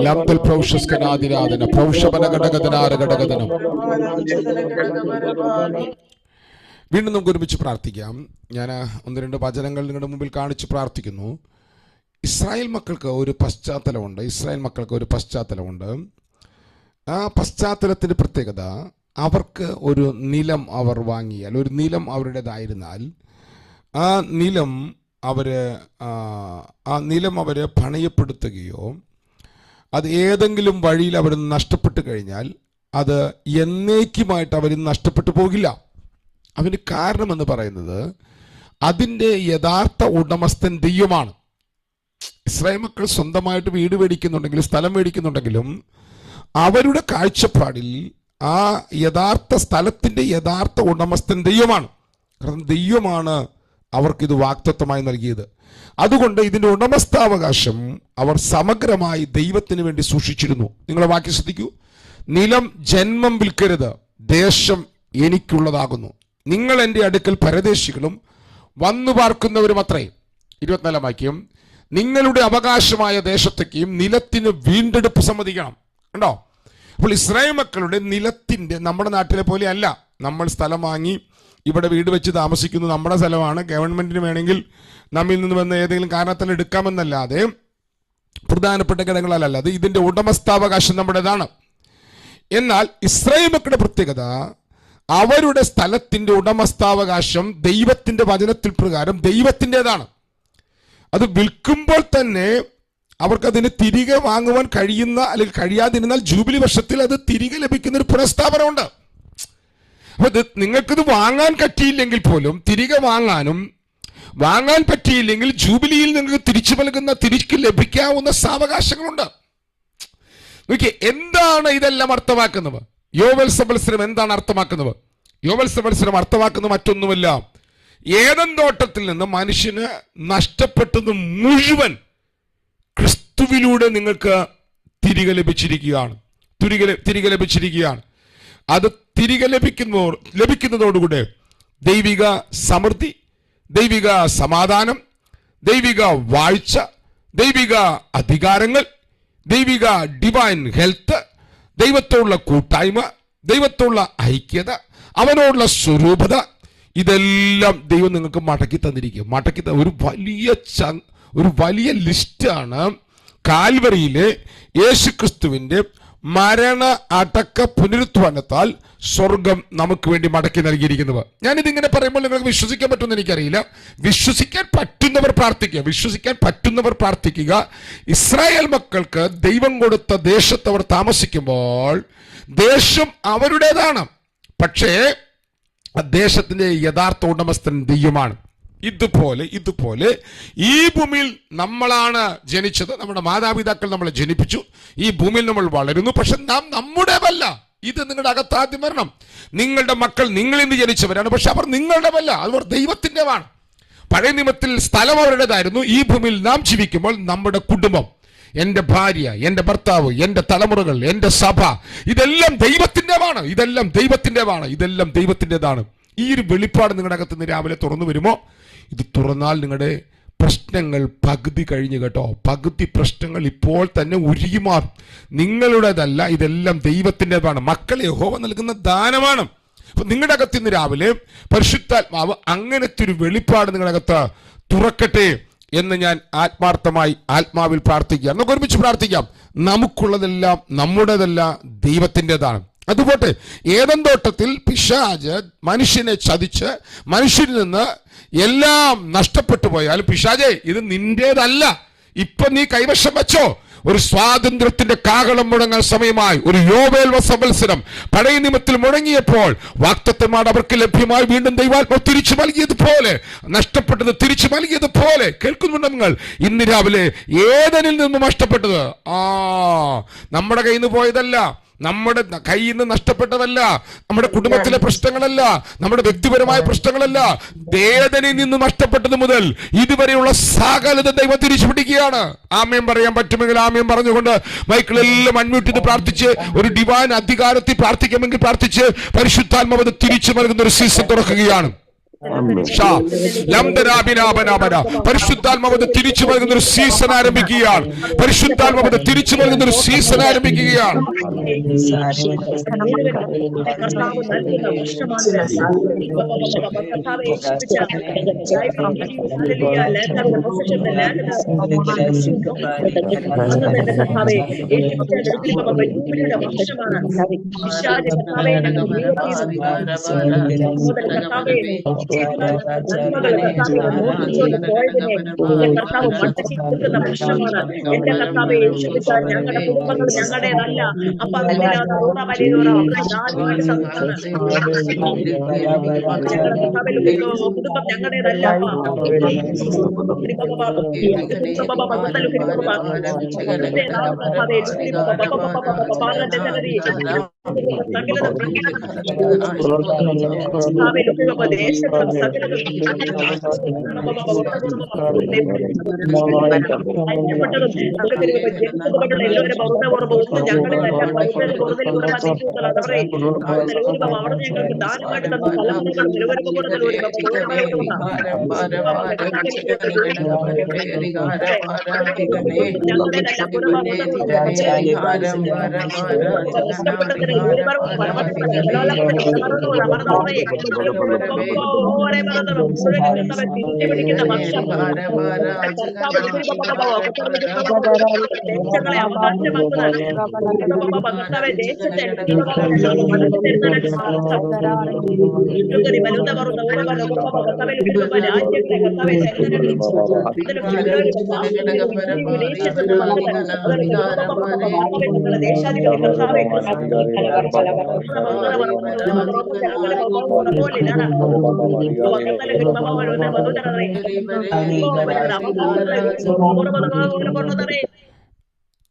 ലംബൽ പ്രൗഷസ്കനാദിരാധന പ്രൗഷപന ഘടകധനാര ഘടകധനം. വീണ്ടും നമുക്ക് ഒരുമിച്ച് പ്രാർത്ഥിക്കാം. ഞാൻ 1-2 വചനങ്ങൾ നിങ്ങളുടെ മുമ്പിൽ കാണിച്ച് പ്രാർത്ഥിക്കുന്നു. ഇസ്രായേൽ മക്കൾക്ക് ഒരു പശ്ചാത്തലമുണ്ട്. ആ പശ്ചാത്തലത്തിൻ്റെ പ്രത്യേകത, അവർക്ക് ഒരു നിലം അവർ വാങ്ങിയാൽ, ഒരു നിലം അവരുടേതായിരുന്നാൽ ആ നിലം അവർ പണയപ്പെടുത്തുകയോ അത് ഏതെങ്കിലും വഴിയിൽ അവർ നഷ്ടപ്പെട്ടു കഴിഞ്ഞാൽ അത് എന്നേക്കുമായിട്ട് അവർ നഷ്ടപ്പെട്ടു പോകില്ല. അതിന് കാരണമെന്ന് പറയുന്നത് അതിൻ്റെ യഥാർത്ഥ ഉടമസ്ഥൻ ദൈവമാണ്. ഇസ്രായേൽ മക്കൾ സ്വന്തമായിട്ട് വീട് മേടിക്കുന്നുണ്ടെങ്കിലും സ്ഥലം മേടിക്കുന്നുണ്ടെങ്കിലും അവരുടെ കാഴ്ചപ്പാടിൽ ആ യഥാർത്ഥ സ്ഥലത്തിൻ്റെ യഥാർത്ഥ ഉടമസ്ഥൻ ദൈവമാണ്. കാരണം ദൈവമാണ് അവർക്കിത് വാഗ്ദത്തമായി നൽകിയത്. അതുകൊണ്ട് ഇതിൻ്റെ ഉടമസ്ഥാവകാശം അവർ സമഗ്രമായി ദൈവത്തിന് വേണ്ടി സൂക്ഷിച്ചിരുന്നു. നിങ്ങളെ വാക്യം ശ്രദ്ധിക്കൂ. നിലം ജന്മം വിൽക്കരുത്, ദേശം എനിക്കുള്ളതാകുന്നു. നിങ്ങൾ എൻ്റെ അടുക്കൽ പരദേശികളും വന്നു പാർക്കുന്നവരും അത്രേ. 24 വാക്യം. നിങ്ങളുടെ അവകാശമായ ദേശത്തേക്കും നിലത്തിന് വീണ്ടെടുപ്പ് സമ്മതിക്കണം. കണ്ടോ? അപ്പോൾ ഇസ്രായേൽ മക്കളുടെ നിലത്തിൻ്റെ, നമ്മുടെ നാട്ടിലെ പോലെ അല്ല. നമ്മൾ സ്ഥലം വാങ്ങി ഇവിടെ വീട് വെച്ച് താമസിക്കുന്നു, നമ്മുടെ സ്ഥലമാണ്, ഗവൺമെൻറ്റിന് വേണമെങ്കിൽ നമ്മിൽ നിന്ന് വന്ന് ഏതെങ്കിലും കാരണത്തിൽ എടുക്കാമെന്നല്ലാതെ പ്രധാനപ്പെട്ട ഘടകങ്ങളല്ല. അത് ഇതിൻ്റെ ഉടമസ്ഥാവകാശം നമ്മുടേതാണ്. എന്നാൽ ഇസ്രായേൽ മക്കളുടെ പ്രത്യേകത, അവരുടെ സ്ഥലത്തിൻ്റെ ഉടമസ്ഥാവകാശം ദൈവത്തിൻ്റെ വചനത്തിൽ പ്രകാരം ദൈവത്തിൻ്റെതാണ്. അത് വിൽക്കുമ്പോൾ തന്നെ അവർക്കതിന് തിരികെ വാങ്ങുവാൻ കഴിയുന്ന, അല്ലെങ്കിൽ കഴിയാതിരുന്നാൽ ജൂബിലി വർഷത്തിൽ അത് തിരികെ ലഭിക്കുന്ന ഒരു പുനഃസ്ഥാപനമുണ്ട്. അപ്പോൾ നിങ്ങൾക്കിത് വാങ്ങാൻ പറ്റിയില്ലെങ്കിൽ പോലും തിരികെ വാങ്ങാൻ പറ്റിയില്ലെങ്കിൽ ജൂബിലിയിൽ നിങ്ങൾക്ക് തിരിച്ചു ലഭിക്കാവുന്ന സാവകാശങ്ങളുണ്ട്. നോക്കിയേ, എന്താണ് ഇതെല്ലാം അർത്ഥമാക്കുന്നത്? യോവൽ സംവത്സരം എന്താണ് അർത്ഥമാക്കുന്നത്? യോവൽ സംവത്സരം അർത്ഥമാക്കുന്നത് മറ്റൊന്നുമല്ല, ഏദൻ തോട്ടത്തിൽ നിന്ന് മനുഷ്യന് നഷ്ടപ്പെട്ടത് മുഴുവൻ ക്രിസ്തുവിലൂടെ നിങ്ങൾക്ക് തിരികെ ലഭിച്ചിരിക്കുകയാണ്. അത് തിരികെ ലഭിക്കുന്നതോടുകൂടെ ദൈവിക സമൃദ്ധി, ദൈവിക സമാധാനം, ദൈവിക വാഴ്ച, ദൈവിക അധികാരങ്ങൾ, ദൈവിക ഡിവൈൻ ഹെൽത്ത്, ദൈവത്തോടുള്ള കൂട്ടായ്മ, ദൈവത്തോടുള്ള ഐക്യത, അവനോടുള്ള സ്വരൂപത, ഇതെല്ലാം ദൈവം നിങ്ങൾക്ക് മടക്കി തന്നിരിക്കും. ഒരു വലിയ ലിസ്റ്റാണ് കാൽവരിയിലെ യേശുക്രിസ്തുവിൻ്റെ മരണ അടക്ക പുനരുത്ഥാനത്താൽ സ്വർഗം നമുക്ക് വേണ്ടി മടക്കി നൽകിയിരിക്കുന്നത്. ഞാനിതിങ്ങനെ പറയുമ്പോൾ നിങ്ങൾക്ക് വിശ്വസിക്കാൻ പറ്റുമെന്ന് എനിക്കറിയില്ല. വിശ്വസിക്കാൻ പറ്റുന്നവർ പ്രാർത്ഥിക്കുക. ഇസ്രായേൽ മക്കൾക്ക് ദൈവം കൊടുത്ത ദേശത്ത് അവർ താമസിക്കുമ്പോൾ ദേശം അവരുടേതാണ്. പക്ഷേ ആ ദേശത്തിൻ്റെ യഥാർത്ഥ ഉടമസ്ഥൻ ദൈവമാണ്. ഇതുപോലെ ഈ ഭൂമിയിൽ നമ്മളാണ് ജനിച്ചത്, നമ്മുടെ മാതാപിതാക്കൾ നമ്മളെ ജനിപ്പിച്ചു, ഈ ഭൂമിയിൽ നമ്മൾ വളരുന്നു. പക്ഷെ നാം നമ്മുടേതല്ല. ഇത് നിങ്ങളുടെ അകത്താദ്യം വരണം. നിങ്ങളുടെ മക്കൾ നിങ്ങളിൽ നിന്ന് ജനിച്ചവരാണ്, പക്ഷെ അവർ നിങ്ങളുടേതല്ല, അവർ ദൈവത്തിൻ്റെതാണ്. പഴയ നിയമത്തിൽ സ്ഥലം അവരുടേതായിരുന്നു. ഈ ഭൂമിയിൽ നാം ജീവിക്കുമ്പോൾ നമ്മുടെ കുടുംബം, എൻ്റെ ഭാര്യ, എൻ്റെ ഭർത്താവ്, എൻ്റെ തലമുറകൾ, എൻ്റെ സഭ, ഇതെല്ലാം ദൈവത്തിൻ്റെതാണ്. ഇതെല്ലാം ദൈവത്തിൻ്റെതാണ്. ഈ ഒരു വെളിപ്പാട് നിങ്ങളുടെ അകത്ത് നിന്ന് രാവിലെ തുറന്നു വരുമോ? ഇത് തുറന്നാൽ നിങ്ങളുടെ പ്രശ്നങ്ങൾ പകുതി കഴിഞ്ഞു കേട്ടോ. പകുതി പ്രശ്നങ്ങൾ ഇപ്പോൾ തന്നെ ഉരുകിമാറും. നിങ്ങളുടേതല്ല, ഇതെല്ലാം ദൈവത്തിൻ്റെതാണ്. മക്കളെ യഹോവ നൽകുന്ന ദാനമാണ്. അപ്പൊ നിങ്ങളുടെ അകത്ത് ഇന്ന് രാവിലെ പരിശുദ്ധാത്മാവ് അങ്ങനത്തെ ഒരു വെളിപ്പാട് നിങ്ങളുടെ അകത്ത് തുറക്കട്ടെ എന്ന് ഞാൻ ആത്മാർത്ഥമായി ആത്മാവിൽ പ്രാർത്ഥിക്കാം. നമുക്ക് ഒരുമിച്ച് പ്രാർത്ഥിക്കാം. നമുക്കുള്ളതെല്ലാം നമ്മുടേതല്ല, ദൈവത്തിൻ്റെതാണ്. അതുപോട്ടെ, ഏദൻ തോട്ടത്തിൽ പിശാച് മനുഷ്യനെ ചതിച്ച് മനുഷ്യരിൽ നിന്ന് എല്ലാം നഷ്ടപ്പെട്ടു പോയാലും പിശാചേ ഇത് നിന്റേതല്ല, ഇപ്പൊ നീ കൈവശം വെച്ചോ. ഒരു സ്വാതന്ത്ര്യത്തിന്റെ കാഹളം മുഴങ്ങാൻ സമയമായി. ഒരു യോബേൽ സംവത്സരം പഴയ നിയമത്തിൽ മുഴങ്ങിയപ്പോൾ വാഗ്ദത്തമാണ് അവർക്ക് ലഭ്യമായി. വീണ്ടും ദൈവാത്മാവ് തിരിച്ചു നൽകിയതുപോലെ, നഷ്ടപ്പെട്ടത് തിരിച്ചു നൽകിയതുപോലെ. കേൾക്കുന്നുണ്ട് നിങ്ങൾ? ഇന്ന് രാവിലെ ഏദനിൽ നിന്നും നഷ്ടപ്പെട്ടത് നമ്മുടെ കയ്യിൽ നിന്ന് പോയതല്ല, നമ്മുടെ കയ്യിൽ നിന്ന് നഷ്ടപ്പെട്ടതല്ല, നമ്മുടെ കുടുംബത്തിലെ പ്രശ്നങ്ങളല്ല, നമ്മുടെ വ്യക്തിപരമായ പ്രശ്നങ്ങളല്ല. ഏദനിൽ നിന്ന് നഷ്ടപ്പെട്ടത് മുതൽ ഇതുവരെയുള്ള സകലത ദൈവം തിരിച്ചു പിടിക്കുകയാണ്. ആമേൻ പറയാൻ പറ്റുമെങ്കിൽ ആമേൻ പറഞ്ഞുകൊണ്ട് മൈക്കിളെല്ലാം അൺമ്യൂട്ട് ചെയ്ത് പ്രാർത്ഥിച്ച് ഒരു ഡിവൈൻ അധികാരത്തിൽ പ്രാർത്ഥിക്കാമെങ്കിൽ പ്രാർത്ഥിച്ച് പരിശുദ്ധാത്മാവ് തിരിച്ചു നൽകുന്ന ഒരു സീസൺ തുറക്കുകയാണ്. പരിശുദ്ധാത്മാവ് തിരിച്ചു നൽകുന്ന ഒരു സീസൺ ആരംഭിക്കുകയാണ്. പരിശുദ്ധാത്മാവ് തിരിച്ചു നൽകുന്ന ഒരു സീസൺ ആരംഭിക്കുകയാണ്. ഞങ്ങളുടെ കുടുംബങ്ങൾ ഞങ്ങളുടേതല്ല. അപ്പൊ ഞങ്ങളുടെ കുടുംബം ഞങ്ങളുടേതല്ല.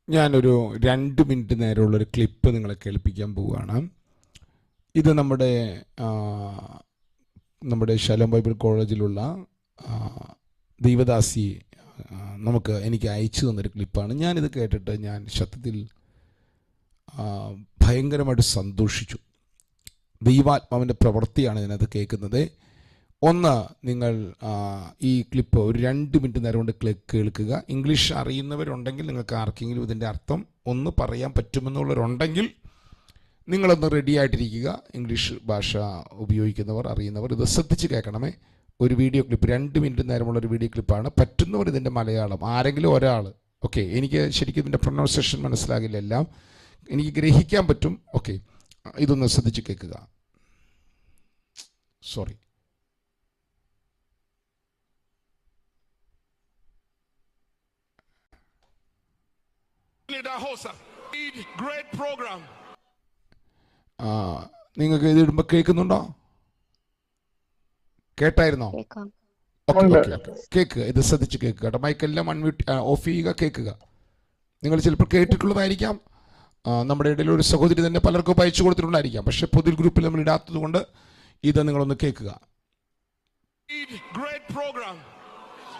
ഞാനൊരു 2 മിനിറ്റ് നേരമുള്ളൊരു ക്ലിപ്പ് നിങ്ങളെ കേൾപ്പിക്കാൻ പോവുകയാണ്. ഇത് നമ്മുടെ ശലോം ബൈബിൾ കോളേജിലുള്ള ദൈവദാസി എനിക്ക് അയച്ചു തന്നൊരു ക്ലിപ്പാണ്. ഞാനിത് കേട്ടിട്ട് ഞാൻ സത്യത്തിൽ ഭയങ്കരമായിട്ട് സന്തോഷിച്ചു. ദൈവാത്മാവിൻ്റെ പ്രവൃത്തിയാണ് ഇതിനകത്ത് കേൾക്കുന്നത്. ഒന്ന്, നിങ്ങൾ ഈ ക്ലിപ്പ് ഒരു 2 മിനിറ്റ് നേരം കൊണ്ട് കേൾക്കുക. ഇംഗ്ലീഷ് അറിയുന്നവരുണ്ടെങ്കിൽ നിങ്ങൾക്ക് ആർക്കെങ്കിലും ഇതിൻ്റെ അർത്ഥം ഒന്ന് പറയാൻ പറ്റുമെന്നുള്ളവരുണ്ടെങ്കിൽ നിങ്ങളൊന്ന് റെഡി ആയിട്ടിരിക്കുക. ഇംഗ്ലീഷ് ഭാഷ ഉപയോഗിക്കുന്നവർ, അറിയുന്നവർ ഇത് ശ്രദ്ധിച്ച് കേൾക്കണമേ. ഒരു വീഡിയോ ക്ലിപ്പ് 2 മിനിറ്റ് നേരമുള്ളൊരു വീഡിയോ ക്ലിപ്പാണ്. പറ്റുന്നവർ ഇതിൻ്റെ മലയാളം ആരെങ്കിലും ഒരാൾ, ഓക്കെ, എനിക്ക് ശരിക്കും ഇതിൻ്റെ പ്രൊനൗൺസിയേഷൻ മനസ്സിലാകില്ല, എല്ലാം എനിക്ക് ഗ്രഹിക്കാൻ പറ്റും. ഓക്കെ, ഇതൊന്ന് ശ്രദ്ധിച്ച് കേൾക്കുക. സോറി. നിങ്ങൾക്ക് ഇത് ഇടുമ്പോൾ കേൾക്കുന്നുണ്ടോ? കേട്ടായിരുന്നോ? കേൾക്കുക, ഇത് ശ്രദ്ധിച്ച് കേൾക്കുക കേട്ടോ. മൈക്കെല്ലാം ഓഫ് ചെയ്യുക, കേൾക്കുക. നിങ്ങൾ ചിലപ്പോൾ കേട്ടിട്ടുള്ളതായിരിക്കാം. നമ്മുടെ ഇടയിൽ ഒരു സഹോദരി തന്നെ പലർക്കും അയച്ചു കൊടുത്തിട്ടുണ്ടായിരിക്കാം. പക്ഷെ പൊതു ഗ്രൂപ്പിൽ നമ്മൾ ഇടാത്തത് കൊണ്ട് ഇത് നിങ്ങളൊന്ന് കേൾക്കുക. Great program.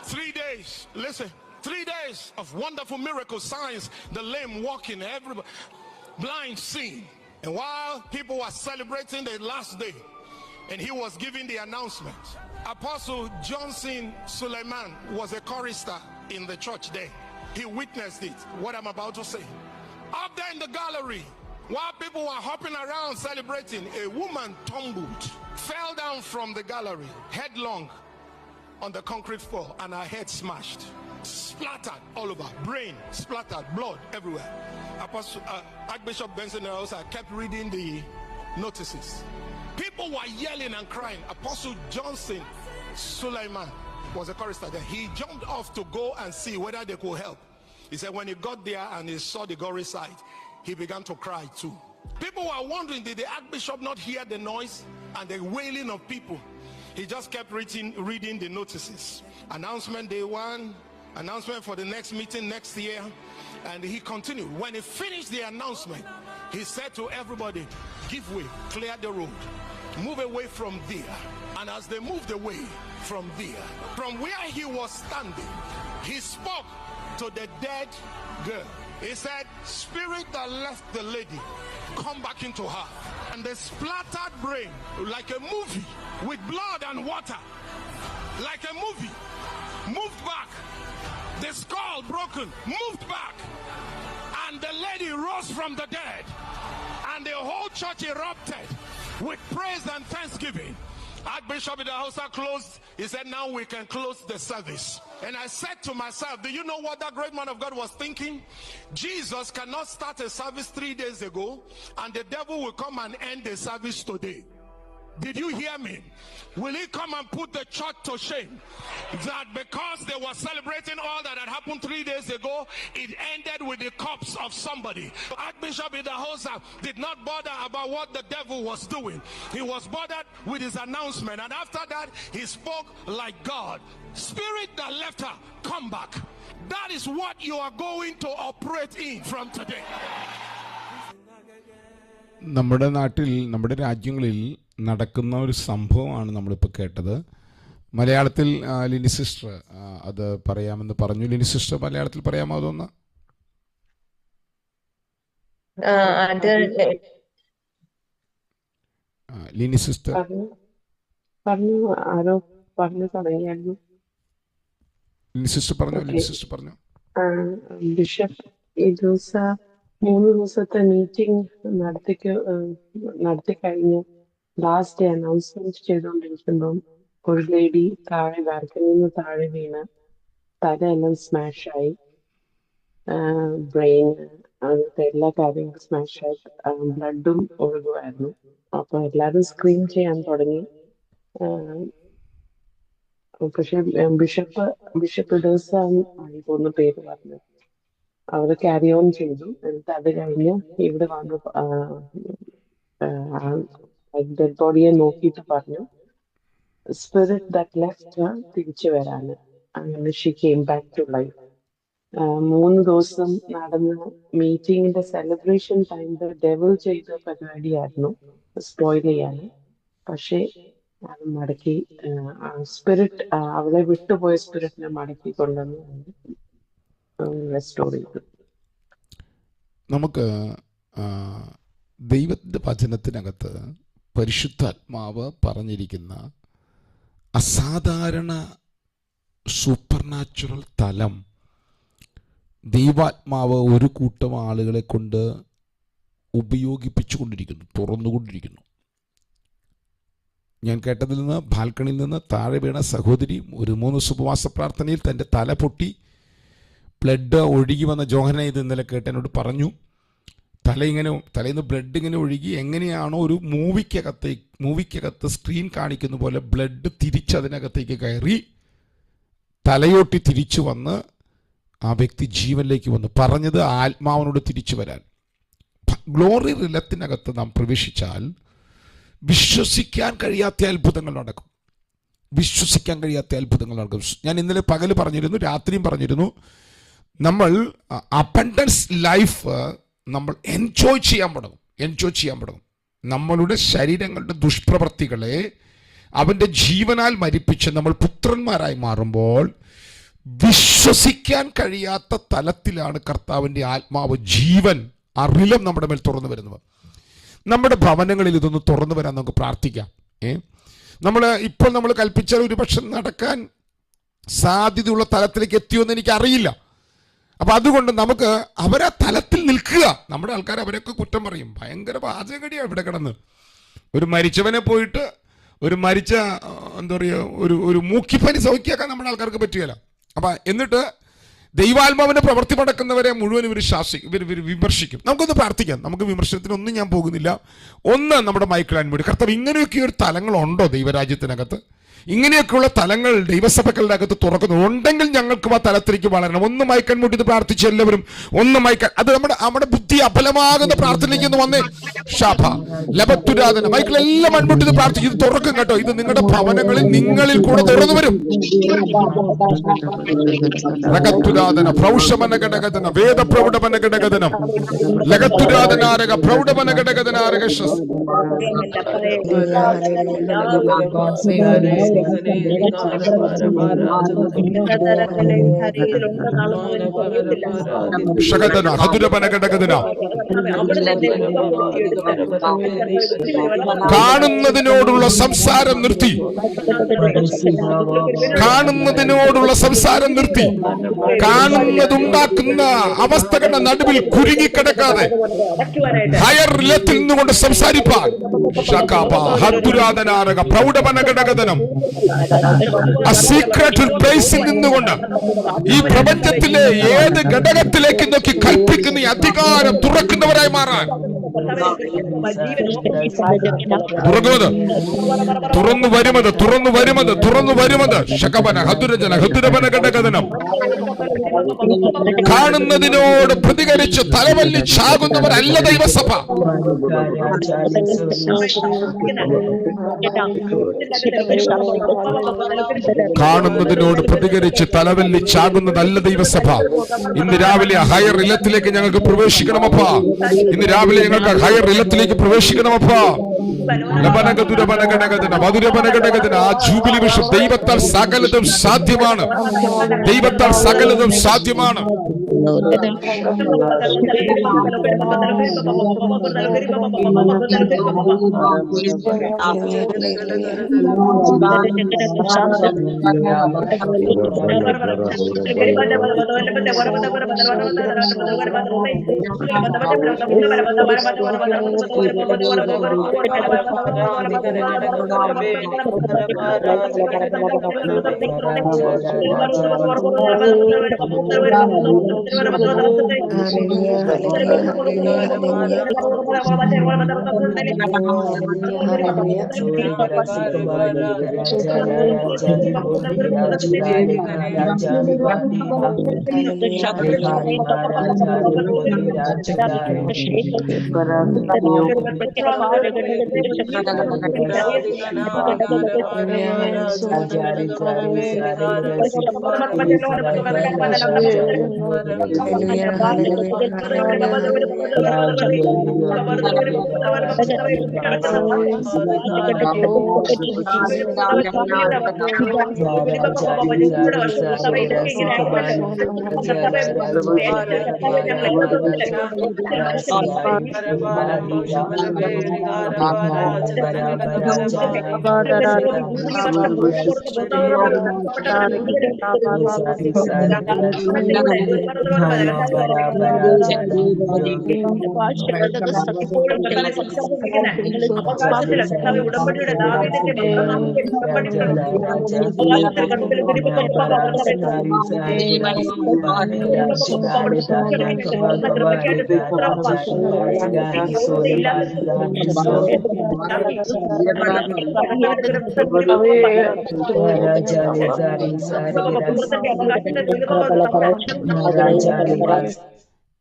3 days. Listen. 3 days of wonderful miracles, signs, the lame walking, everybody, blind seeing. And while people were celebrating the last day, and he was giving the announcement, Apostle Johnson Suleiman was a chorister in the church there. He witnessed it, what I'm about to say. Up there in the gallery, while people were hopping around celebrating, a woman tumbled, fell down from the gallery, headlong on the concrete floor, and her head smashed, splattered all over, brain splattered, blood everywhere. Archbishop Benson also kept reading the notices. People were yelling and crying. Apostle Johnson Suleiman was a chorister there. He jumped off to go and see whether they could help. He said when he got there and he saw the gory sight, he began to cry too. People were wondering, did the Archbishop not hear the noise and the wailing of people? He just kept reading the notices. Announcement day 1, announcement for the next meeting next year. And he continued. When he finished the announcement, he said to everybody, give way, clear the road, move away from there. And as they moved away from there, from where he was standing, he spoke to the dead girl. He said, spirit that left the lady, come back into her. And the splattered brain, like a movie with blood and water, like a movie, moved back. The skull broken, moved back. And the lady rose from the dead. And the whole church erupted with praise and thanksgiving. Archbishop in the house closed. He said, now we can close the service. And I said to myself, do you know what that great man of God was thinking? Jesus cannot start a service 3 days ago, and the devil will come and end the service today. Did you hear me? Will he come and put the church to shame? That because they were celebrating all that had happened 3 days ago, it ended with the corpse of somebody. Archbishop Idahosa did not bother about what the devil was doing. He was bothered with his announcement. And after that, he spoke like God. Spirit that left her, come back. That is what you are going to operate in from today. നമ്മുടെ നാട്ടിൽ, നമ്മുടെ രാജ്യങ്ങളിൽ നടക്കുന്ന ഒരു സംഭവമാണ് നമ്മളിപ്പോൾ കേട്ടത്. മലയാളത്തിൽ ലിനി സിസ്റ്റർ അത് പറയാമെന്ന് പറഞ്ഞു. ലിനി സിസ്റ്റർ മലയാളത്തിൽ പറയാമോ അതൊന്ന്? ലിനി സിസ്റ്റർ ലിനി സിസ്റ്റർ പറഞ്ഞു. ലിനി സിസ്റ്റർ പറഞ്ഞു. ബിഷപ്പ് ഈ ദിവസം 3 ദിവസത്തെ മീറ്റിംഗ് നടത്തി കഴിഞ്ഞ് ലാസ്റ്റ് ഡേ അനൗൺസ്മെന്റ് ചെയ്തുകൊണ്ടിരിക്കുമ്പം ഒരു ലേഡി താഴെ ബാൽക്കണിയിൽ നിന്ന് താഴെ വീണ് തലയെല്ലാം സ്മാഷായി, ബ്രെയിൻ, അങ്ങനത്തെ എല്ലാ കാര്യങ്ങളും സ്മാഷായി, ബ്ലഡും ഒഴുകുമായിരുന്നു. അപ്പൊ എല്ലാവരും സ്ക്രീൻ ചെയ്യാൻ തുടങ്ങി. പക്ഷെ ബിഷപ്പ് ദിവസം തോന്നുന്ന പേര് പറഞ്ഞു. അവര് ക്യാരി ഓൺ ചെയ്തു. എന്നിട്ട് അത് കഴിഞ്ഞ് ഇവിടെ വന്ന് ഡെഡ് ബോഡിയെ നോക്കിയിട്ട് പറഞ്ഞു സ്പിരിറ്റ് ദാറ്റ് ലെഫ്റ്റ് തിരിച്ചു വരാന്. അങ്ങനെ she came back to life. 3 ദിവസം നടന്ന മീറ്റിംഗിന്റെ സെലിബ്രേഷൻ ടൈമിൽ ഡെവിൾ ചെയ്ത പരിപാടിയായിരുന്നു സ്പോയിൽ ചെയ്യാന്. പക്ഷെ അത് മടക്കി സ്പിരിറ്റ്, അവളെ വിട്ടുപോയ സ്പിരിറ്റിനെ മടക്കി കൊണ്ടുവന്ന് റെസ്റ്റോർ ചെയ്തു. നമുക്ക് ദൈവത്തിൻ്റെ വചനത്തിനകത്ത് പരിശുദ്ധാത്മാവ് പറഞ്ഞിരിക്കുന്ന അസാധാരണ സൂപ്പർ നാച്ചുറൽ തലം ദൈവാത്മാവ് ഒരു കൂട്ടം ആളുകളെ കൊണ്ട് ഉപയോഗിപ്പിച്ചുകൊണ്ടിരിക്കുന്നു, തുറന്നുകൊണ്ടിരിക്കുന്നു. ഞാൻ കേട്ടതിൽ നിന്ന്, ബാൽക്കണിയിൽ നിന്ന് താഴെ വീണ സഹോദരി ഒരു 3 ദിവസ ഉപവാസ പ്രാർത്ഥനയിൽ തൻ്റെ തല പൊട്ടി ബ്ലഡ് ഒഴുകി വന്ന ജോഹന ഇത് ഇന്നലെ കേട്ടനോട് പറഞ്ഞു. തലയിന്ന് ബ്ലഡ് ഇങ്ങനെ ഒഴുകി, എങ്ങനെയാണോ ഒരു മൂവിക്കകത്ത് സ്ക്രീൻ കാണിക്കുന്ന പോലെ ബ്ലഡ് തിരിച്ചതിനകത്തേക്ക് കയറി തലയോട്ടി തിരിച്ചു വന്ന് ആ വ്യക്തി ജീവനിലേക്ക് വന്നു. പറഞ്ഞത് ആത്മാവിനോട് തിരിച്ചു വരാൻ. ഗ്ലോറി റിലത്തിനകത്ത് നാം പ്രവേശിച്ചാൽ വിശ്വസിക്കാൻ കഴിയാത്ത അത്ഭുതങ്ങൾ നടക്കും. വിശ്വസിക്കാൻ കഴിയാത്ത അത്ഭുതങ്ങൾ നടക്കും. ഞാൻ ഇന്നലെ പകൽ പറഞ്ഞിരുന്നു, രാത്രിയും പറഞ്ഞിരുന്നു, നമ്മൾ അബണ്ടൻസ് ലൈഫ് നമ്മൾ എൻജോയ് ചെയ്യാൻ തുടങ്ങും. നമ്മളുടെ ശരീരങ്ങളുടെ ദുഷ്പ്രവൃത്തികളെ അവൻ്റെ ജീവനാൽ മരിപ്പിച്ച് നമ്മൾ പുത്രന്മാരായി മാറുമ്പോൾ വിശ്വസിക്കാൻ കഴിയാത്ത തലത്തിലാണ് കർത്താവിൻ്റെ ആത്മാവ്, ജീവൻ, അറിലം നമ്മുടെ മേൽ തുറന്നു വരുന്നത്. നമ്മുടെ ഭവനങ്ങളിൽ ഇതൊന്ന് തുറന്നു വരാൻ നമുക്ക് പ്രാർത്ഥിക്കാം. ഇപ്പോൾ നമ്മൾ കൽപ്പിച്ചാൽ ഒരുപക്ഷെ നടക്കാൻ സാധ്യതയുള്ള തലത്തിലേക്ക് എത്തിയോന്ന് എനിക്കറിയില്ല. അപ്പം അതുകൊണ്ട് നമുക്ക് അവരാ തലത്തിൽ നിൽക്കുക. നമ്മുടെ ആൾക്കാർ അവരൊക്കെ കുറ്റം പറയും, ഭയങ്കര പാചകടിയാണ് ഇവിടെ കിടന്ന്. ഒരു മരിച്ചവനെ പോയിട്ട് ഒരു മരിച്ച എന്താ പറയുക ഒരു മൂക്കിപ്പനി സൗഖ്യമാക്കാൻ നമ്മുടെ ആൾക്കാർക്ക് പറ്റുകയില്ല. അപ്പം എന്നിട്ട് ദൈവാത്മാവിന്റെ പ്രവൃത്തി നടക്കുന്നവരെ മുഴുവൻ ഇവർ വിമർശിക്കും. നമുക്കൊന്ന് പ്രാർത്ഥിക്കാം. നമുക്ക് വിമർശനത്തിനൊന്നും ഞാൻ പോകുന്നില്ല. ഒന്ന് നമ്മുടെ മൈക്കിൾ ആൻഡ് കർത്താവ്, ഇങ്ങനെയൊക്കെ ഒരു തലങ്ങളുണ്ടോ ദൈവരാജ്യത്തിനകത്ത്? ഇങ്ങനെയൊക്കെയുള്ള തലങ്ങൾ ദൈവസഭകളുടെ അകത്ത് തുറക്കുന്നു ഉണ്ടെങ്കിൽ ഞങ്ങൾക്കും ആ തലത്തിലേക്ക് വളരണം. ഒന്ന് മൈക്കൻ മുട്ടിന്ന് പ്രാർത്ഥിച്ച് എല്ലാവരും ഒന്ന് മൈക്കൻ, അത് നമ്മുടെ ബുദ്ധി അബലമാകുന്ന പ്രാർത്ഥനയിലേക്ക് ഒന്ന് വന്നേ. ഷാഭ ലബത്തുരാധന മൈക്കിൾ എല്ലാം മൺമുട്ടിന്ന് പ്രാർത്ഥിച്ചു. ഇത് തുറക്കും കേട്ടോ. ഇത് നിങ്ങളുടെ ഭവനങ്ങളിൽ നിങ്ങളിൽ കൂടെ തുറന്നു വരും. ലഗത്തുരാധന പ്രൗഷമന ഘടകധന വേദപ്രൗഢമന ഘടകധനം ലഗത്തുരാധനാരക പ്രൗഢമന ഘടകധനാരക കാണുന്നതിനോടുള്ള സംസാരം നിർത്തി, കാണുന്നതിനോടുള്ള സംസാരം നിർത്തി, കാണുന്നതുണ്ടാക്കുന്ന അവസ്ഥകളുടെ നടുവിൽ കുരുങ്ങിക്കിടക്കാതെ ഹയർ ലെത്തിൽ നിന്നുകൊണ്ട് സംസാരിപ്പാൻ പ്രൗഢമനഘടകധനം ആ സീക്രട്ട് പ്ലേസിൽ നിന്നുകൊണ്ട് ഈ പ്രപഞ്ചത്തിലെ ഏത് ഘടകത്തിലേക്ക് നോക്കി കൽപ്പിക്കുന്ന ഈ അധികാരം തുറക്കുന്നവരായി മാറാൻ തുറന്നു വരുന്നത് ശകവന ഹതുരജന ഹതുരവന ഘടകധനം കാണുന്നതിനോട് പ്രതികരിച്ച് തലവല്ലിച്ചാകുന്നവരല്ല ദൈവസഭ. കാണുന്നതിനോട് പ്രതികരിച്ച് തലവല്ലിച്ചാകുന്നതല്ല ദൈവസഭ. ഇന്ന് രാവിലെ ഹയർ ഇലത്തിലേക്ക് ഞങ്ങൾക്ക് പ്രവേശിക്കണമപ്പാ. ഇന്ന് രാവിലെ ഞങ്ങൾക്ക് ഹയർ ഇലത്തിലേക്ക് പ്രവേശിക്കണമപ്പാ. ആ ജൂബിലി വിഷം ദൈവത്താൽ സകലതും സാധ്യമാണ്. ദൈവത്താൽ സകലതും സാധ്യമാണ്.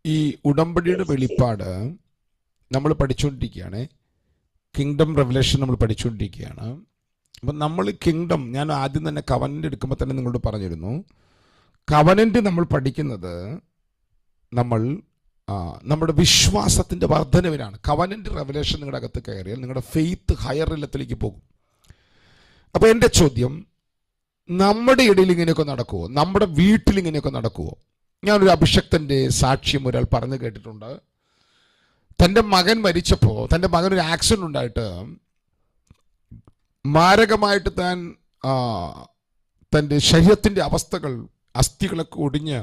ഈ ഉടമ്പടിയുടെ വെളിപ്പാട് നമ്മൾ പഠിച്ചുകൊണ്ടിരിക്കുകയാണ്. കിങ്ഡം റെവലേഷൻ നമ്മൾ പഠിച്ചുകൊണ്ടിരിക്കുകയാണ്. അപ്പം നമ്മൾ കിങ്ഡം, ഞാൻ ആദ്യം തന്നെ കവനൻ്റ് എടുക്കുമ്പോൾ തന്നെ നിങ്ങളോട് പറഞ്ഞിരുന്നു, കവനൻ്റ് നമ്മൾ പഠിക്കുന്നത് നമ്മുടെ വിശ്വാസത്തിൻ്റെ വർധനവിനാണ്. കവനൻ്റ് റെവലേഷൻ നിങ്ങളുടെ അകത്ത് കയറിയാൽ നിങ്ങളുടെ ഫെയ്ത്ത് ഹയർ ഇലത്തിലേക്ക് പോകും. അപ്പോൾ എൻ്റെ ചോദ്യം, നമ്മുടെ ഇടയിൽ ഇങ്ങനെയൊക്കെ നടക്കുമോ? നമ്മുടെ വീട്ടിൽ ഇങ്ങനെയൊക്കെ നടക്കുമോ? ഞാനൊരു അഭിഷക്തൻ്റെ സാക്ഷ്യം ഒരാൾ പറഞ്ഞു കേട്ടിട്ടുണ്ട്. തൻ്റെ മകൻ മരിച്ചപ്പോൾ, തൻ്റെ മകനൊരു ആക്സിഡൻ്റ് ഉണ്ടായിട്ട് മാരകമായിട്ട് തൻ്റെ ശരീരത്തിൻ്റെ അവസ്ഥകൾ, അസ്ഥികളൊക്കെ ഒടിഞ്ഞ്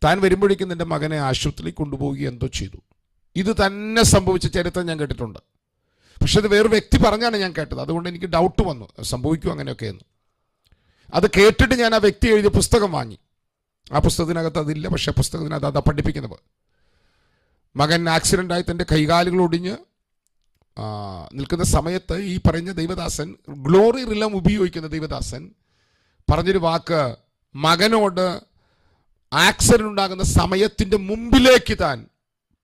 താൻ വരുമ്പോഴേക്കും തൻ്റെ മകനെ ആശുപത്രിയിൽ കൊണ്ടുപോവുകയും എന്തോ ചെയ്തു. ഇത് തന്നെ സംഭവിച്ച ചരിത്രം ഞാൻ കേട്ടിട്ടുണ്ട്. പക്ഷെ അത് വേറൊരു വ്യക്തി പറഞ്ഞാണ് ഞാൻ കേട്ടത്. അതുകൊണ്ട് എനിക്ക് ഡൗട്ട് വന്നു, സംഭവിക്കും അങ്ങനെയൊക്കെയെന്ന്. അത് കേട്ടിട്ട് ഞാൻ ആ വ്യക്തി എഴുതിയ പുസ്തകം വാങ്ങി. ആ പുസ്തകത്തിനകത്ത് അതില്ല, പക്ഷേ പുസ്തകത്തിനകത്ത് അതാ പഠിപ്പിക്കുന്നത്. മകൻ ആക്സിഡൻ്റായി തൻ്റെ കൈകാലുകൾ ഒടിഞ്ഞ് നിൽക്കുന്ന സമയത്ത് ഈ പറഞ്ഞ ദൈവദാസൻ, ഗ്ലോറി റിലം ഉപയോഗിക്കുന്ന ദൈവദാസൻ പറഞ്ഞൊരു വാക്ക്, മകനോട് ആക്സിഡൻ്റ് ഉണ്ടാകുന്ന സമയത്തിൻ്റെ മുമ്പിലേക്ക് താൻ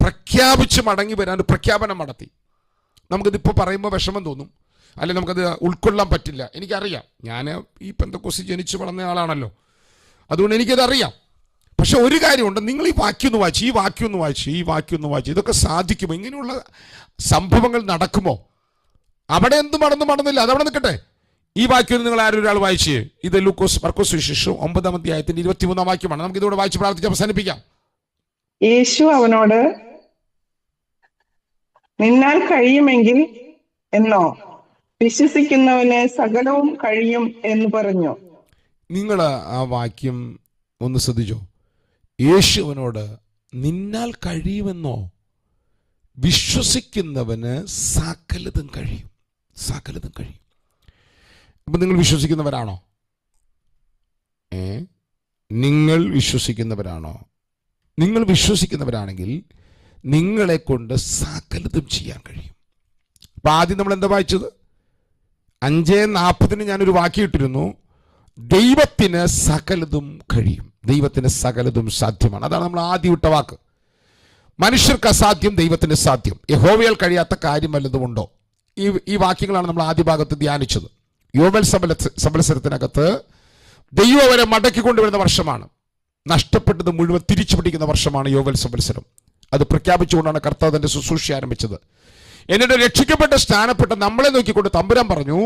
പ്രഖ്യാപിച്ച് മടങ്ങി വരാൻ പ്രഖ്യാപനം നടത്തി. നമുക്കിതിപ്പോൾ പറയുമ്പോൾ വിഷമം തോന്നും, അല്ലെങ്കിൽ നമുക്കത് ഉൾക്കൊള്ളാൻ പറ്റില്ല. എനിക്കറിയാം, ഞാൻ ഈ പെന്തക്കോസ്തിൽ ജനിച്ചു വളർന്ന ആളാണല്ലോ, അതുകൊണ്ട് എനിക്കതറിയാം. പക്ഷെ ഒരു കാര്യമുണ്ട്, നിങ്ങൾ ഈ വാക്യം ഒന്ന് വായിച്ച്, ഈ വാക്യം ഒന്ന് വായിച്ച്, ഇതൊക്കെ സാധിക്കുമോ? ഇങ്ങനെയുള്ള സംഭവങ്ങൾ നടക്കുമോ? അവിടെ എന്ത് മടന്നില്ല, അതവിടെ നിൽക്കട്ടെ. ഈ വാക്യം നിങ്ങൾ ഒരാൾ വായിച്ച്, ഇത് മർക്കോസ് സുവിശേഷം 9-ാം അധ്യായത്തിന്റെ 23-ാം വാക്യമാണ്. നമുക്ക് ഇതോടെ വായിച്ച് പ്രാർത്ഥിച്ച് അവസാനിപ്പിക്കാം. യേശു അവനോട്, നിന്നാൽ കഴിയുമെങ്കിൽ എന്നോ, വിശ്വസിക്കുന്നവന് സകലവും കഴിയും എന്ന് പറഞ്ഞു. നിങ്ങൾ ആ വാക്യം ഒന്ന് ശ്രദ്ധിച്ചോ? യേശുവിനോട് നിന്നാൽ കഴിയുമെന്നോ, വിശ്വസിക്കുന്നവന് സകലതും കഴിയും. അപ്പൊ നിങ്ങൾ വിശ്വസിക്കുന്നവരാണോ? നിങ്ങൾ വിശ്വസിക്കുന്നവരാണോ? നിങ്ങൾ വിശ്വസിക്കുന്നവരാണെങ്കിൽ നിങ്ങളെ കൊണ്ട് സകലതും ചെയ്യാൻ കഴിയും. അപ്പൊ ആദ്യം നമ്മൾ എന്താ വായിച്ചത്? 5:40 ഞാനൊരു വാക്യം ഇട്ടിരുന്നു, ദൈവത്തിന് സകലതും കഴിയും, ദൈവത്തിന് സകലതും സാധ്യമാണ്. അതാണ് നമ്മൾ ആദ്യം ഇട്ട വാക്ക്. മനുഷ്യർക്ക് അസാധ്യം, ദൈവത്തിന് സാധ്യം. യഹോവയാൽ കഴിയാത്ത കാര്യം വല്ലതുമുണ്ടോ? ഈ വാക്യങ്ങളാണ് നമ്മൾ ആദ്യ ഭാഗത്ത് ധ്യാനിച്ചത്. യോബേൽ സംവത്സരത്തിനകത്ത് ദൈവം അവരെ മടക്കിക്കൊണ്ടുവരുന്ന വർഷമാണ്. നഷ്ടപ്പെട്ടത് മുഴുവൻ തിരിച്ചു പിടിക്കുന്ന വർഷമാണ് യോബേൽ സംവത്സരം. അത് പ്രഖ്യാപിച്ചുകൊണ്ടാണ് കർത്താവ് തന്റെ ശുശ്രൂഷ ആരംഭിച്ചത്. എന്നിട്ട് രക്ഷിക്കപ്പെട്ട സ്ഥാനപ്പെട്ട നമ്മളെ നോക്കിക്കൊണ്ട് തമ്പുരാൻ പറഞ്ഞു,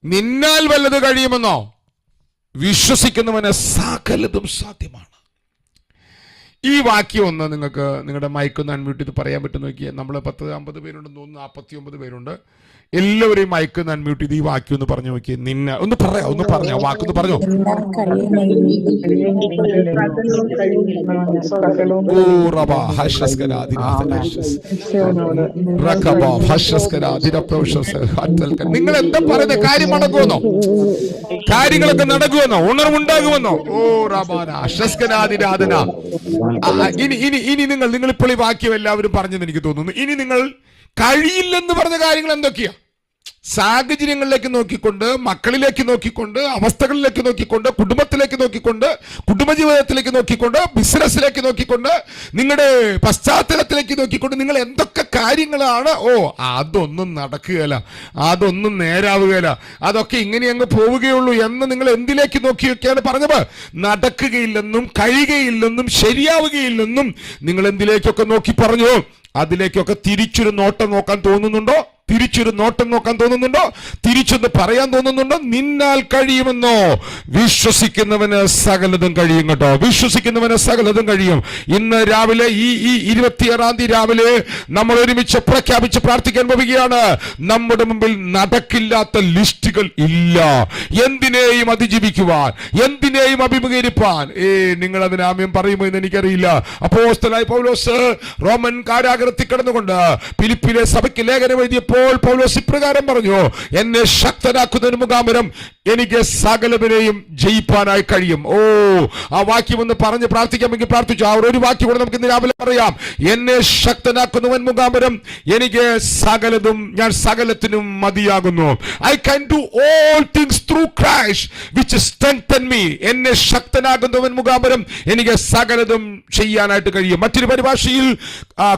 നിന്നാൽ വല്ലത് കഴിയുമെന്നോ, വിശ്വസിക്കുന്നവന് സകലതും സാധ്യമാണ്. ഈ വാക്യം ഒന്ന് നിങ്ങൾക്ക് നിങ്ങളുടെ മൈക്കൊന്ന് അൺമ്യൂട്ട് ചെയ്ത് പറയാൻ പറ്റും നോക്കിയാൽ. നമ്മൾ 10-50 പേരുണ്ടെന്ന് തോന്നുന്നു, 49 പേരുണ്ട്. എല്ലാവരെയും മൈക്കൊന്ന് അൺമ്യൂട്ട് ചെയ്ത് ഈ വാക്യം ഒന്ന് പറഞ്ഞു നോക്കിയേ. ഒന്ന് പറയാ വാക്കൊന്ന് പറഞ്ഞോ. നിങ്ങൾ എന്താ പറയുന്നത്? കാര്യം നടക്കുമെന്നോ? കാര്യങ്ങളൊക്കെ നടക്കുമെന്നോ? ഉണർവുണ്ടാകുമെന്നോ? നിങ്ങൾ ഇപ്പോൾ ഈ വാക്യം എല്ലാവരും പറഞ്ഞെന്ന് എനിക്ക് തോന്നുന്നു. ഇനി നിങ്ങൾ കഴിയില്ലെന്ന് പറഞ്ഞ കാര്യങ്ങൾ എന്തൊക്കെയാ? സാഹചര്യങ്ങളിലേക്ക് നോക്കിക്കൊണ്ട്, മക്കളിലേക്ക് നോക്കിക്കൊണ്ട്, അവസ്ഥകളിലേക്ക് നോക്കിക്കൊണ്ട്, കുടുംബത്തിലേക്ക് നോക്കിക്കൊണ്ട്, കുടുംബജീവിതത്തിലേക്ക് നോക്കിക്കൊണ്ട്, ബിസിനസ്സിലേക്ക് നോക്കിക്കൊണ്ട്, നിങ്ങളുടെ പശ്ചാത്തലത്തിലേക്ക് നോക്കിക്കൊണ്ട് നിങ്ങൾ എന്തൊക്കെ കാര്യങ്ങളാണ്, അതൊന്നും നടക്കുകയില്ല, അതൊന്നും നേരാവുകയില്ല, അതൊക്കെ ഇങ്ങനെ അങ്ങ് പോവുകയുള്ളൂ എന്ന് നിങ്ങൾ എന്തിലേക്ക് നോക്കിയൊക്കെയാണ് പറഞ്ഞത്? നടക്കുകയില്ലെന്നും കഴിയുകയില്ലെന്നും ശരിയാവുകയില്ലെന്നും നിങ്ങൾ എന്തിലേക്കൊക്കെ നോക്കി പറഞ്ഞു? അതിലേക്കൊക്കെ തിരിച്ചൊരു നോട്ടം നോക്കാൻ തോന്നുന്നുണ്ടോ? തിരിച്ചൊന്ന് പറയാൻ തോന്നുന്നുണ്ടോ? നിന്നാൽ കഴിയുമെന്നോ, വിശ്വസിക്കുന്നവന് സകലതും കഴിയും കേട്ടോ. വിശ്വസിക്കുന്നവന് സകലതും കഴിയും. ഇന്ന് രാവിലെ ഈ 26-ാം തീയതി രാവിലെ നമ്മൾ ഒരുമിച്ച് പ്രഖ്യാപിച്ച് പ്രാർത്ഥിക്കാൻ പോവുകയാണ്. നമ്മുടെ മുമ്പിൽ നടക്കില്ലാത്ത ലിസ്റ്റുകൾ ഇല്ല. എന്തിനേയും അതിജീവിക്കുവാൻ, എന്തിനേയും അഭിമുഖീകരിപ്പാൻ. നിങ്ങൾ അതിന് ആമേൻ പറയുമോ എന്ന് എനിക്കറിയില്ല. അപ്പോസ്തലനായ പൗലോസ് റോമൻ കാരാഗൃഹത്തിൽ കിടന്നുകൊണ്ട് ഫിലിപ്പിയിലെ സഭയ്ക്ക് ലേഖനം എഴുതിയപ്പോൾ പൗലോസ് ഇപ്രകാരം പറഞ്ഞു, എന്നെ ശക്തനാക്കുന്നതിന് മുഖാന്തരം എനിക്ക് സകലതിനെയും ജയിപ്പാനായി കഴിയും. ആ വാക്യം ഒന്ന് പറഞ്ഞ് പ്രാർത്ഥിക്കാമെങ്കിൽ പ്രാർത്ഥിച്ചു. ആ ഒരു വാക്യം കൂടെ നമുക്ക് ഇന്ന് രാവിലെ പറയാം. എന്നെ ശക്തനാക്കുന്നവൻ മുഖാന്തരം എനിക്ക് ഞാൻ സകലത്തിനും മതിയാകുന്നു. I can do all things through Christ which strengthen me. എന്നെ ശക്തനാക്കുന്നവൻ മുഖാന്തരം എനിക്ക് സകലതും ചെയ്യാനായിട്ട് കഴിയും. മറ്റൊരു പരിഭാഷയിൽ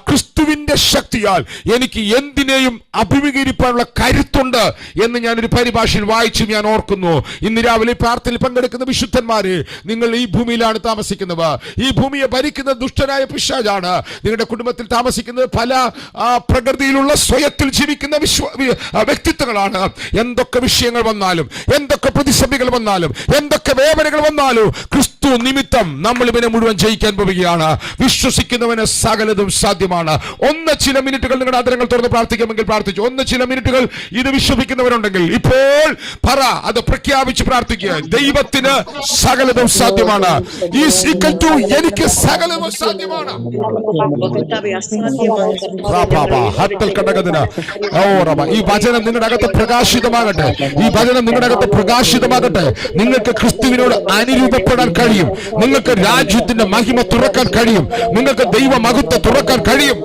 ക്രിസ്തുവിന്റെ ശക്തിയാൽ എനിക്ക് എന്തിനേയും അഭിമുഖീകരിക്കാനുള്ള കരുത്തുണ്ട് എന്ന് ഞാനൊരു പരിഭാഷയിൽ വായിച്ചു ഞാൻ ഓർക്കുന്നു. ഇന്ന് രാവിലെ പ്രാർത്ഥനയിൽ പങ്കെടുക്കുന്ന വിശുദ്ധന്മാര്, നിങ്ങൾ ഈ ഭൂമിയിലാണ് താമസിക്കുന്നത്. ഈ ഭൂമിയെ ഭരിക്കുന്ന ദുഷ്ടനായ പിശാചാണ്. നിങ്ങളുടെ കുടുംബത്തിൽ താമസിക്കുന്നത് പല പ്രകൃതിയിലുള്ള സ്വയത്തിൽ ജീവിക്കുന്ന വ്യക്തിത്വങ്ങളാണ്. എന്തൊക്കെ വിഷയങ്ങൾ വന്നാലും, എന്തൊക്കെ പ്രതിസന്ധികൾ വന്നാലും, എന്തൊക്കെ വേദനകൾ വന്നാലും ക്രിസ്തു നിമിത്തം നമ്മൾ ഇവനെ മുഴുവൻ ജയിക്കാൻ പോവുകയാണ്. വിശ്വസിക്കുന്നവന് സകലതും സാധ്യമാണ്. ചില മിനിറ്റുകൾ നിങ്ങളുടെ ആദരങ്ങൾ തുറന്ന് പ്രാർത്ഥിക്കാമെങ്കിൽ പ്രാർത്ഥിച്ചു. ചില മിനിറ്റുകൾ ഇത് വിശ്വസിക്കുന്നവരുണ്ടെങ്കിൽ ഇപ്പോൾ പറ, അത് പ്രഖ്യാപിച്ച് പ്രാർത്ഥിക്കുക. ദൈവത്തിന് സകലതും സാധ്യമാണ്. എനിക്ക് സകലവും സാധ്യമാണ്. ഈ വചനം നിങ്ങളുടെ അകത്ത് പ്രകാശിതമാകട്ടെ. ഈ വചനം നിങ്ങളുടെ അകത്ത് പ്രകാശിതമാകട്ടെ. നിങ്ങൾക്ക് ക്രിസ്തുവിനോട് അനുരൂപപ്പെടാൻ കഴിയും. നിങ്ങൾക്ക് രാജ്യത്തിന്റെ മഹിമ തുറക്കാൻ കഴിയും. നിങ്ങൾക്ക് ദൈവ മഹത്വം തുറക്കാൻ കഴിയും.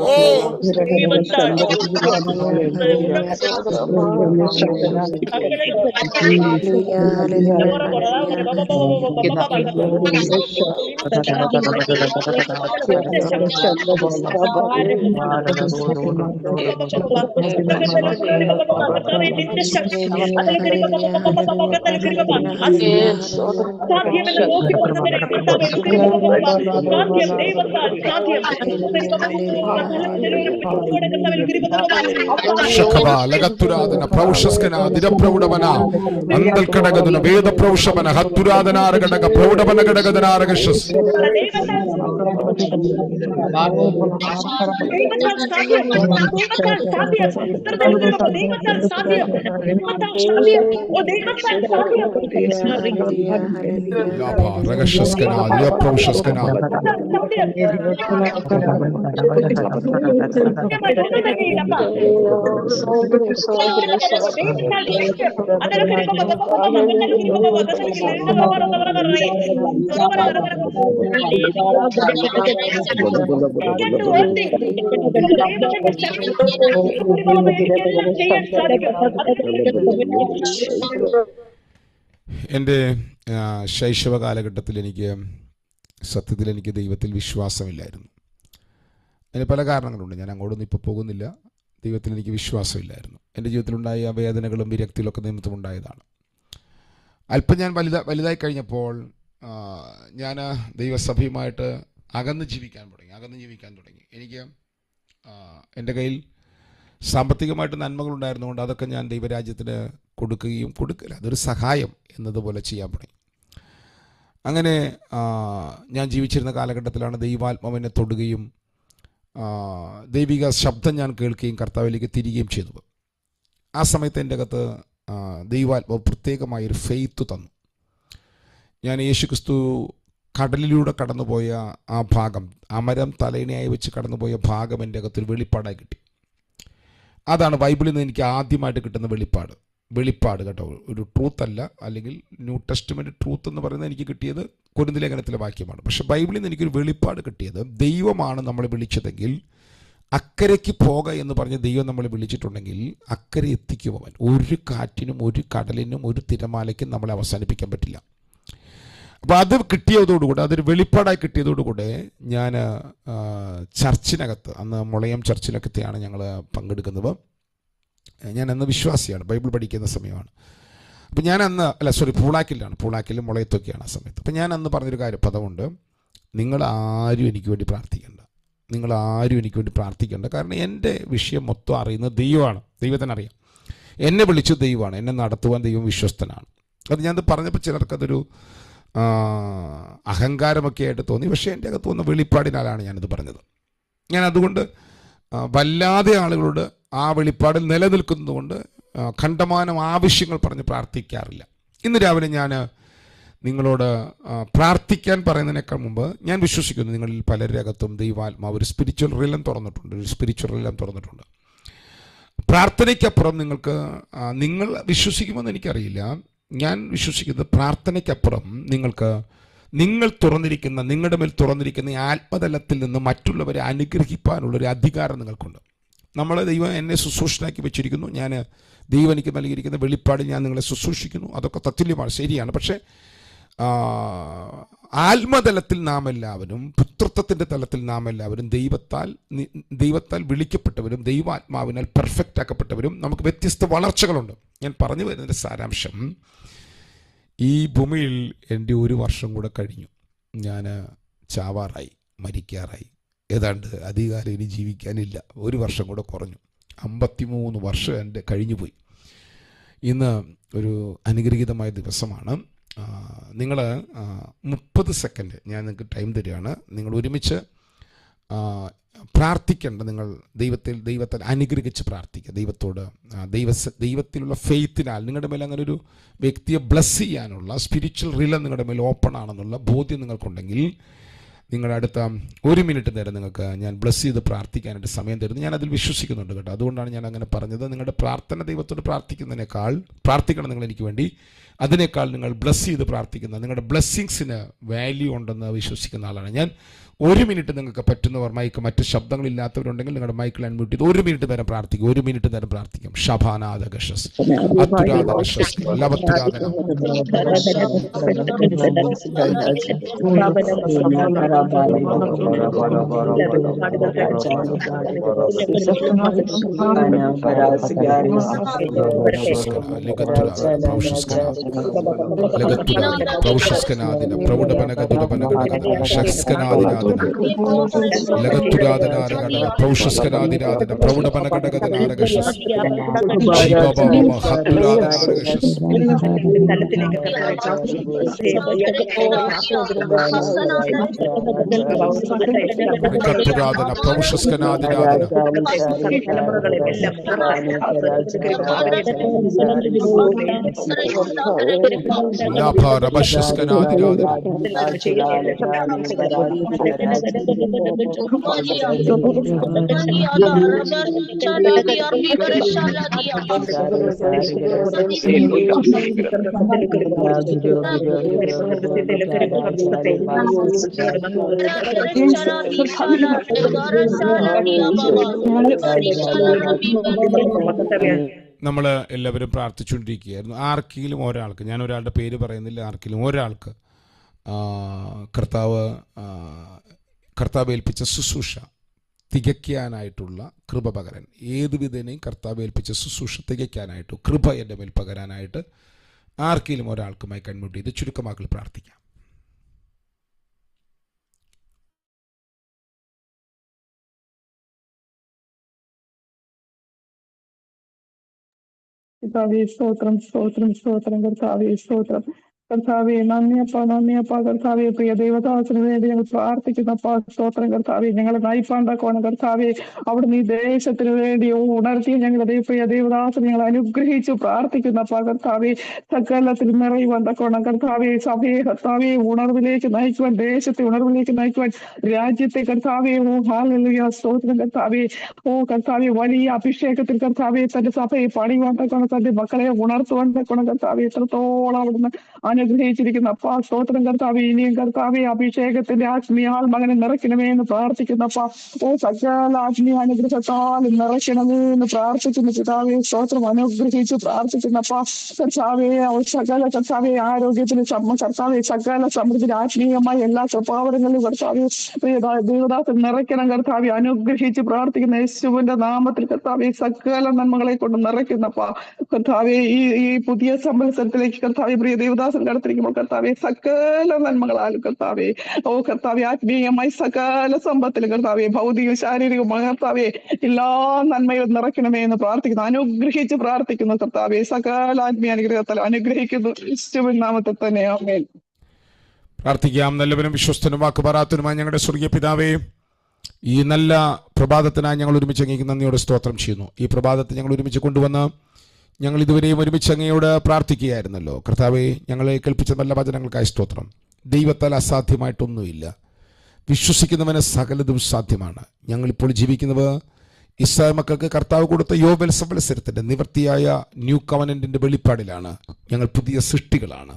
എൻ്റെ ശൈശവ കാലഘട്ടത്തിൽ സത്യത്തിൽ എനിക്ക് ദൈവത്തിൽ വിശ്വാസമില്ലായിരുന്നു. അതിന് പല കാരണങ്ങളുണ്ട്. ഞാൻ അങ്ങോട്ടൊന്നും ഇപ്പോൾ പോകുന്നില്ല. ദൈവത്തിൽ എനിക്ക് വിശ്വാസമില്ലായിരുന്നു. എൻ്റെ ജീവിതത്തിലുണ്ടായ വേദനകളും വിരക്തികളൊക്കെ നിമിത്തമുണ്ടായതാണ്. അല്പം ഞാൻ വലുതായി കഴിഞ്ഞപ്പോൾ ഞാൻ ദൈവസഭയുമായിട്ട് അകന്ന് ജീവിക്കാൻ തുടങ്ങി. എനിക്ക് എൻ്റെ കയ്യിൽ സാമ്പത്തികമായിട്ട് നന്മകളുണ്ടായിരുന്നുകൊണ്ട് അതൊക്കെ ഞാൻ ദൈവരാജ്യത്തിന് കൊടുക്കില്ല, അതൊരു സഹായം എന്നതുപോലെ ചെയ്യാൻ തുടങ്ങി. അങ്ങനെ ഞാൻ ജീവിച്ചിരുന്ന കാലഘട്ടത്തിലാണ് ദൈവാത്മാവിനെ തൊടുകയും ദൈവിക ശബ്ദം ഞാൻ കേൾക്കുകയും കർത്താവിലേക്ക് തിരികെയും ചെയ്തു. ആ സമയത്ത് എൻ്റെ അകത്ത് ദൈവാത്മാവ് പ്രത്യേകമായൊരു ഫെയ്ത്ത് തന്നു. ഞാൻ യേശുക്രിസ്തു കടലിലൂടെ കടന്നുപോയ ആ ഭാഗം, അമരം തലയിണയായി വെച്ച് കടന്നുപോയ ഭാഗം എൻ്റെ അകത്തൊരു വെളിപ്പാടായി കിട്ടി. അതാണ് ബൈബിളിൽ നിന്ന് എനിക്ക് ആദ്യമായിട്ട് കിട്ടുന്ന വെളിപ്പാട് കേട്ടോ. ഒരു ട്രൂത്ത് അല്ല, അല്ലെങ്കിൽ ന്യൂ ടെസ്റ്റ്മെൻറ്റ് ട്രൂത്ത് എന്ന് പറയുന്നത് എനിക്ക് കിട്ടിയത് കൊരിന്ത്യർ ലേഖനത്തിലെ വാക്യമാണ്. പക്ഷേ ബൈബിളിൽ നിന്ന് എനിക്കൊരു വെളിപ്പാട് കിട്ടിയത്, ദൈവമാണ് നമ്മളെ വിളിച്ചതെങ്കിൽ അക്കരയ്ക്ക് പോക എന്ന് പറഞ്ഞ് ദൈവം നമ്മളെ വിളിച്ചിട്ടുണ്ടെങ്കിൽ അക്കരെ എത്തിക്കും അവൻ. ഒരു കാറ്റിനും ഒരു കടലിനും ഒരു തിരമാലയ്ക്കും നമ്മളെ അവസാനിപ്പിക്കാൻ പറ്റില്ല. അപ്പോൾ അത് കിട്ടിയതോടുകൂടെ, അതൊരു വെളിപ്പാടായി കിട്ടിയതോടുകൂടെ ഞാൻ ചർച്ചിനകത്ത്, അന്ന് മുളയം ചർച്ചിനകത്തെയാണ് ഞങ്ങൾ പങ്കെടുക്കുന്നത്. ഞാൻ അന്ന് വിശ്വാസിയാണ്, ബൈബിൾ പഠിക്കുന്ന സമയമാണ്. അപ്പം ഞാൻ അന്ന് പൂളാക്കിലും മുളയത്തൊക്കെയാണ് ആ സമയത്ത്. അപ്പം ഞാൻ അന്ന് പറഞ്ഞൊരു പദമുണ്ട്, നിങ്ങളാരും എനിക്ക് വേണ്ടി പ്രാർത്ഥിക്കേണ്ട. കാരണം എൻ്റെ വിഷയം മൊത്തം അറിയുന്നത് ദൈവമാണ്, ദൈവത്തിനറിയാം. എന്നെ വിളിച്ചു ദൈവമാണ്, എന്നെ നടത്തുവാൻ ദൈവം വിശ്വസ്തനാണ്. അത് ഞാനത് പറഞ്ഞപ്പോൾ ചിലർക്കതൊരു അഹങ്കാരമൊക്കെ ആയിട്ട് തോന്നി. പക്ഷേ എൻ്റെ അകത്ത് തോന്നുന്ന വെളിപ്പാടിനാലാണ് ഞാനിത് പറഞ്ഞത്. ഞാൻ അതുകൊണ്ട് വല്ലാതെ ആളുകളോട് ആ വെളിപ്പാടിൽ നിലനിൽക്കുന്നതുകൊണ്ട് കണ്ടമാനം ആവശ്യങ്ങൾ പറഞ്ഞ് പ്രാർത്ഥിക്കാറില്ല. ഇന്ന് രാവിലെ ഞാൻ നിങ്ങളോട് പ്രാർത്ഥിക്കാൻ പറയുന്നതിനേക്കാൾ മുമ്പ് ഞാൻ വിശ്വസിക്കുന്നു നിങ്ങളിൽ പലരുടെ അകത്തും ദൈവാത്മാവ് ഒരു സ്പിരിച്വൽ റിലം തുറന്നിട്ടുണ്ട്. പ്രാർത്ഥനയ്ക്കപ്പുറം നിങ്ങൾ വിശ്വസിക്കുമെന്ന് എനിക്കറിയില്ല. ഞാൻ വിശ്വസിക്കുന്നത് പ്രാർത്ഥനയ്ക്കപ്പുറം നിങ്ങളുടെ മേൽ തുറന്നിരിക്കുന്ന ഈ ആത്മതലത്തിൽ നിന്ന് മറ്റുള്ളവരെ അനുഗ്രഹിക്കാനുള്ളൊരു അധികാരം നിങ്ങൾക്കുണ്ട്. ദൈവം എന്നെ ശുശ്രൂഷനാക്കി വെച്ചിരിക്കുന്നു. ദൈവം എനിക്ക് നൽകിയിരിക്കുന്ന വെളിപ്പാട് ഞാൻ നിങ്ങളെ ശുശ്രൂഷിക്കുന്നു. അതൊക്കെ തത്തുല്യമാണ്, ശരിയാണ്. പക്ഷേ ആത്മതലത്തിൽ നാം എല്ലാവരും, പുത്രത്വത്തിൻ്റെ തലത്തിൽ നാം എല്ലാവരും ദൈവത്താൽ വിളിക്കപ്പെട്ടവരും ദൈവാത്മാവിനാൽ പെർഫെക്റ്റ് ആക്കപ്പെട്ടവരും നമുക്ക് വ്യത്യസ്ത വളർച്ചകളുണ്ട്. ഞാൻ പറഞ്ഞു വരുന്നതിൻ്റെ സാരാംശം, ഈ ഭൂമിയിൽ എൻ്റെ 1 വർഷം കൂടെ കഴിഞ്ഞു. ഞാൻ ചാവാറായി, മരിക്കാറായി, ഏതാണ്ട് അധികാരം ഇനി ജീവിക്കാനില്ല. 1 വർഷം കൂടെ കുറഞ്ഞു. 53 വർഷം എൻ്റെ കഴിഞ്ഞു പോയി. ഇന്ന് ഒരു അനുഗ്രഹീതമായ ദിവസമാണ്. നിങ്ങൾ 30 സെക്കൻഡ് ഞാൻ നിങ്ങൾക്ക് ടൈം തരികയാണ്. നിങ്ങൾ ഒരുമിച്ച് പ്രാർത്ഥിക്കേണ്ട, നിങ്ങൾ ദൈവത്താൽ അനുഗ്രഹിച്ച് പ്രാർത്ഥിക്കുക. ദൈവത്തോട് ദൈവത്തിലുള്ള ഫെയ്ത്തിനാൽ നിങ്ങളുടെ മേൽ അങ്ങനെ ഒരു വ്യക്തിയെ ബ്ലസ് ചെയ്യാനുള്ള സ്പിരിച്വൽ റില നിങ്ങളുടെ മേൽ ഓപ്പൺ ആണെന്നുള്ള ബോധ്യം നിങ്ങൾക്കുണ്ടെങ്കിൽ നിങ്ങളുടെ അടുത്ത 1 മിനിറ്റ് നേരം നിങ്ങൾക്ക് ഞാൻ ബ്ലസ് ചെയ്ത് പ്രാർത്ഥിക്കാനായിട്ട് സമയം തരുന്നു. ഞാൻ അതിൽ വിശ്വസിക്കുന്നുണ്ട് കേട്ടോ. അതുകൊണ്ടാണ് ഞാൻ അങ്ങനെ പറഞ്ഞത്. നിങ്ങളുടെ പ്രാർത്ഥന ദൈവത്തോട് പ്രാർത്ഥിക്കുന്നതിനേക്കാൾ, പ്രാർത്ഥിക്കണം നിങ്ങൾ എനിക്ക് വേണ്ടി, അതിനേക്കാൾ നിങ്ങൾ ബ്ലസ് ചെയ്ത് പ്രാർത്ഥിക്കുന്ന, നിങ്ങളുടെ ബ്ലെസ്സിങ്സിന് വാല്യൂ ഉണ്ടെന്ന് വിശ്വസിക്കുന്ന ആളാണ് ഞാൻ. 1 മിനിറ്റ് നിങ്ങൾക്ക് പറ്റുന്നവർ, മറ്റ് ശബ്ദങ്ങളില്ലാത്തവരുണ്ടെങ്കിൽ നിങ്ങളുടെ മൈക്കിൽ അൺമ്യൂട്ട് ചെയ്ത് 1 മിനിറ്റ് നേരം പ്രാർത്ഥിക്കും. 1 മിനിറ്റ് നേരം പ്രാർത്ഥിക്കും. ഷഭാനാദ ഗഷസ് അത്തുരാദ ഗഷസ് ലവത്തുരാദന പ്രൗഷസ്കനാദിന പ്രൗഢപനഗതുരപനഗടകട ശസ്കനാദിനാദിന ലഗത്തുരാദനാരകട പ്രൗഷസ്കനാദിനാദിന പ്രൗഢപനഗടകടനാരകശസ് ജീവബാബ ഹത്തുരാദനാരകശസ് ലഗത്തുരാദന പ്രൗഷസ്കനാദിനാദിന നമ്മൾ എല്ലാവരും പ്രാർത്ഥിച്ചുകൊണ്ടിരിക്കുകയായിരുന്നു. ആർക്കെങ്കിലും ഒരാൾക്ക്, ഞാൻ ഒരാളുടെ പേര് പറയുന്നില്ല, ആർക്കെങ്കിലും ഒരാൾക്ക് കർത്താവ് ഏൽപ്പിച്ച ശുശ്രൂഷ തികയ്ക്കാനായിട്ടുള്ള കൃപ പകരാൻ, ഏത് വിധേനയും കർത്താവ് ഏൽപ്പിച്ച ശുശ്രൂഷ തികയ്ക്കാനായിട്ട് കൃപ എൻ്റെ മേൽ പകരാനായിട്ട് ആർക്കെങ്കിലും ഒരാൾക്കുമായി കൺമ്യൂട്ട് ചെയ്ത് ചുരുക്കമാക്കൾ പ്രാർത്ഥിക്കാം. സ്തോത്രം സ്തോത്രം സ്തോത്രം കർത്താവേ, സ്തോത്രം കർത്താവേ. നന്ദിയപ്പ കർത്താവേ. പ്രിയ ദൈവദാസന് വേണ്ടി ഞങ്ങൾ പ്രാർത്ഥിക്കുന്നപ്പ സ്തോത്രം കർത്താവേ. ഞങ്ങളെ നയിപ്പാണ്ടാക്കോണം കർത്താവേ. അവിടുന്ന് ഈ ദേശത്തിന് വേണ്ടി ഉണർത്തി ഞങ്ങളുടെ പ്രിയ ദൈവദാസൻ ഞങ്ങൾ അനുഗ്രഹിച്ചു പ്രാർത്ഥിക്കുന്നപ്പ കർത്താവേ. സകലത്തിൽ നിറയുവാണ്ടാക്കോണം കർത്താവേ. സഭയെ കർത്താവേ ഉണർവിലേക്ക് നയിക്കുവാൻ, ദേശത്തെ ഉണർവിലേക്ക് നയിക്കുവാൻ, രാജ്യത്തെ കർത്താവേ. ഓ ഹല്ലേലൂയ, സ്തോത്രം കർത്താവേ. ഓ കർത്താവേ, വലിയ അഭിഷേകത്തിൽ കർത്താവേ തന്റെ സഭയെ പണിയുവാണ്ടാക്കണം, തന്റെ മക്കളെ ഉണർത്തുവാണ്ടാക്കണം കർത്താവേ. എത്രത്തോളം അവിടുന്ന് അനുഗ്രഹിച്ചിരിക്കുന്ന അപ്പാ സ്തോത്രം കർത്താവേ. ഇനിയും കർത്താവേ അഭിഷേകത്തിന്റെ ആത്മീയാൽ മകനെ നിറയ്ക്കണമേ എന്ന് പ്രാർത്ഥിക്കുന്നപ്പ. ഓ സകല ആത്മീയ അനുഗ്രഹത്താൽ നിറയ്ക്കണമേ എന്ന് പ്രാർത്ഥിക്കുന്ന പിതാവേ. സ്തോത്രം അനുഗ്രഹിച്ച് പ്രാർത്ഥിക്കുന്നപ്പ കർത്താവേ. സകല കർത്താവേ ആരോഗ്യത്തിന് കർത്താവേ, സകല സമൃദ്ധി ആത്മീയമായ എല്ലാ സ്വഭാവങ്ങളിലും കർത്താവേ ദൈവദാസൻ നിറയ്ക്കണം കർത്താവേ. അനുഗ്രഹിച്ച് പ്രാർത്ഥിക്കുന്ന യേശുവിന്റെ നാമത്തിൽ കർത്താവേ സകല നന്മകളെ കൊണ്ട് നിറയ്ക്കുന്നപ്പ കർത്താവേ. ഈ പുതിയ സംവത്സരത്തിലേക്ക് കർത്താവേ പ്രിയ ദൈവദാസൻ കടത്തിരിക്കുമ്പോൾ കർത്താവെ സകല നന്മകളാലും കർത്താവെ. ഓ കർത്താവെ ആത്മീയമായി സകല സമ്പത്തിലും കർത്താവെ, ഭൗതികവും ശാരീരികവും കർത്താവെ എല്ലാ നന്മയും നിറയ്ക്കണമേ എന്ന് പ്രാർത്ഥിക്കുന്നു, അനുഗ്രഹിച്ച് പ്രാർത്ഥിക്കുന്നു കർത്താവെ. സകല ആത്മീയ അനുഗ്രഹത്താൽ അനുഗ്രഹിക്കുന്നു യേശുവിൻ നാമത്തിൽ തന്നെ. ആമേൻ. പ്രാർത്ഥിക്കാം. നല്ലവനും വിശ്വസ്തനും വാക്കുപറാത്തനുമായ ഞങ്ങളുടെ സ്വർഗീയ പിതാവേ, ഈ നല്ല പ്രഭാതത്തിനായി ഞങ്ങൾ ഒരുമിച്ച് അങ്ങേക്ക് നന്ദിയോടെ സ്തോത്രം ചെയ്യുന്നു. ഈ പ്രഭാതത്തെ ഞങ്ങൾ ഒരുമിച്ച് കൊണ്ടുവന്ന് ഞങ്ങൾ ഇതുവരെയും ഒരുമിച്ച് അങ്ങയോട് പ്രാർത്ഥിക്കുകയായിരുന്നല്ലോ കർത്താവെ. ഞങ്ങളെ കേൾപ്പിച്ച നല്ല വചനങ്ങൾക്കായി സ്തോത്രം. ദൈവത്താൽ അസാധ്യമായിട്ടൊന്നുമില്ല. വിശ്വസിക്കുന്നവന് സകലതും സാധ്യമാണ്. ഞങ്ങളിപ്പോൾ ജീവിക്കുന്നത് ഇസ്രായേൽ മക്കൾക്ക് കർത്താവ് കൊടുത്ത യോബേൽ സംവത്സരത്തിൻ്റെ നിവൃത്തിയായ ന്യൂ കവനന്റിൻ്റെ വെളിപ്പാടിലാണ്. ഞങ്ങൾ പുതിയ സൃഷ്ടികളാണ്.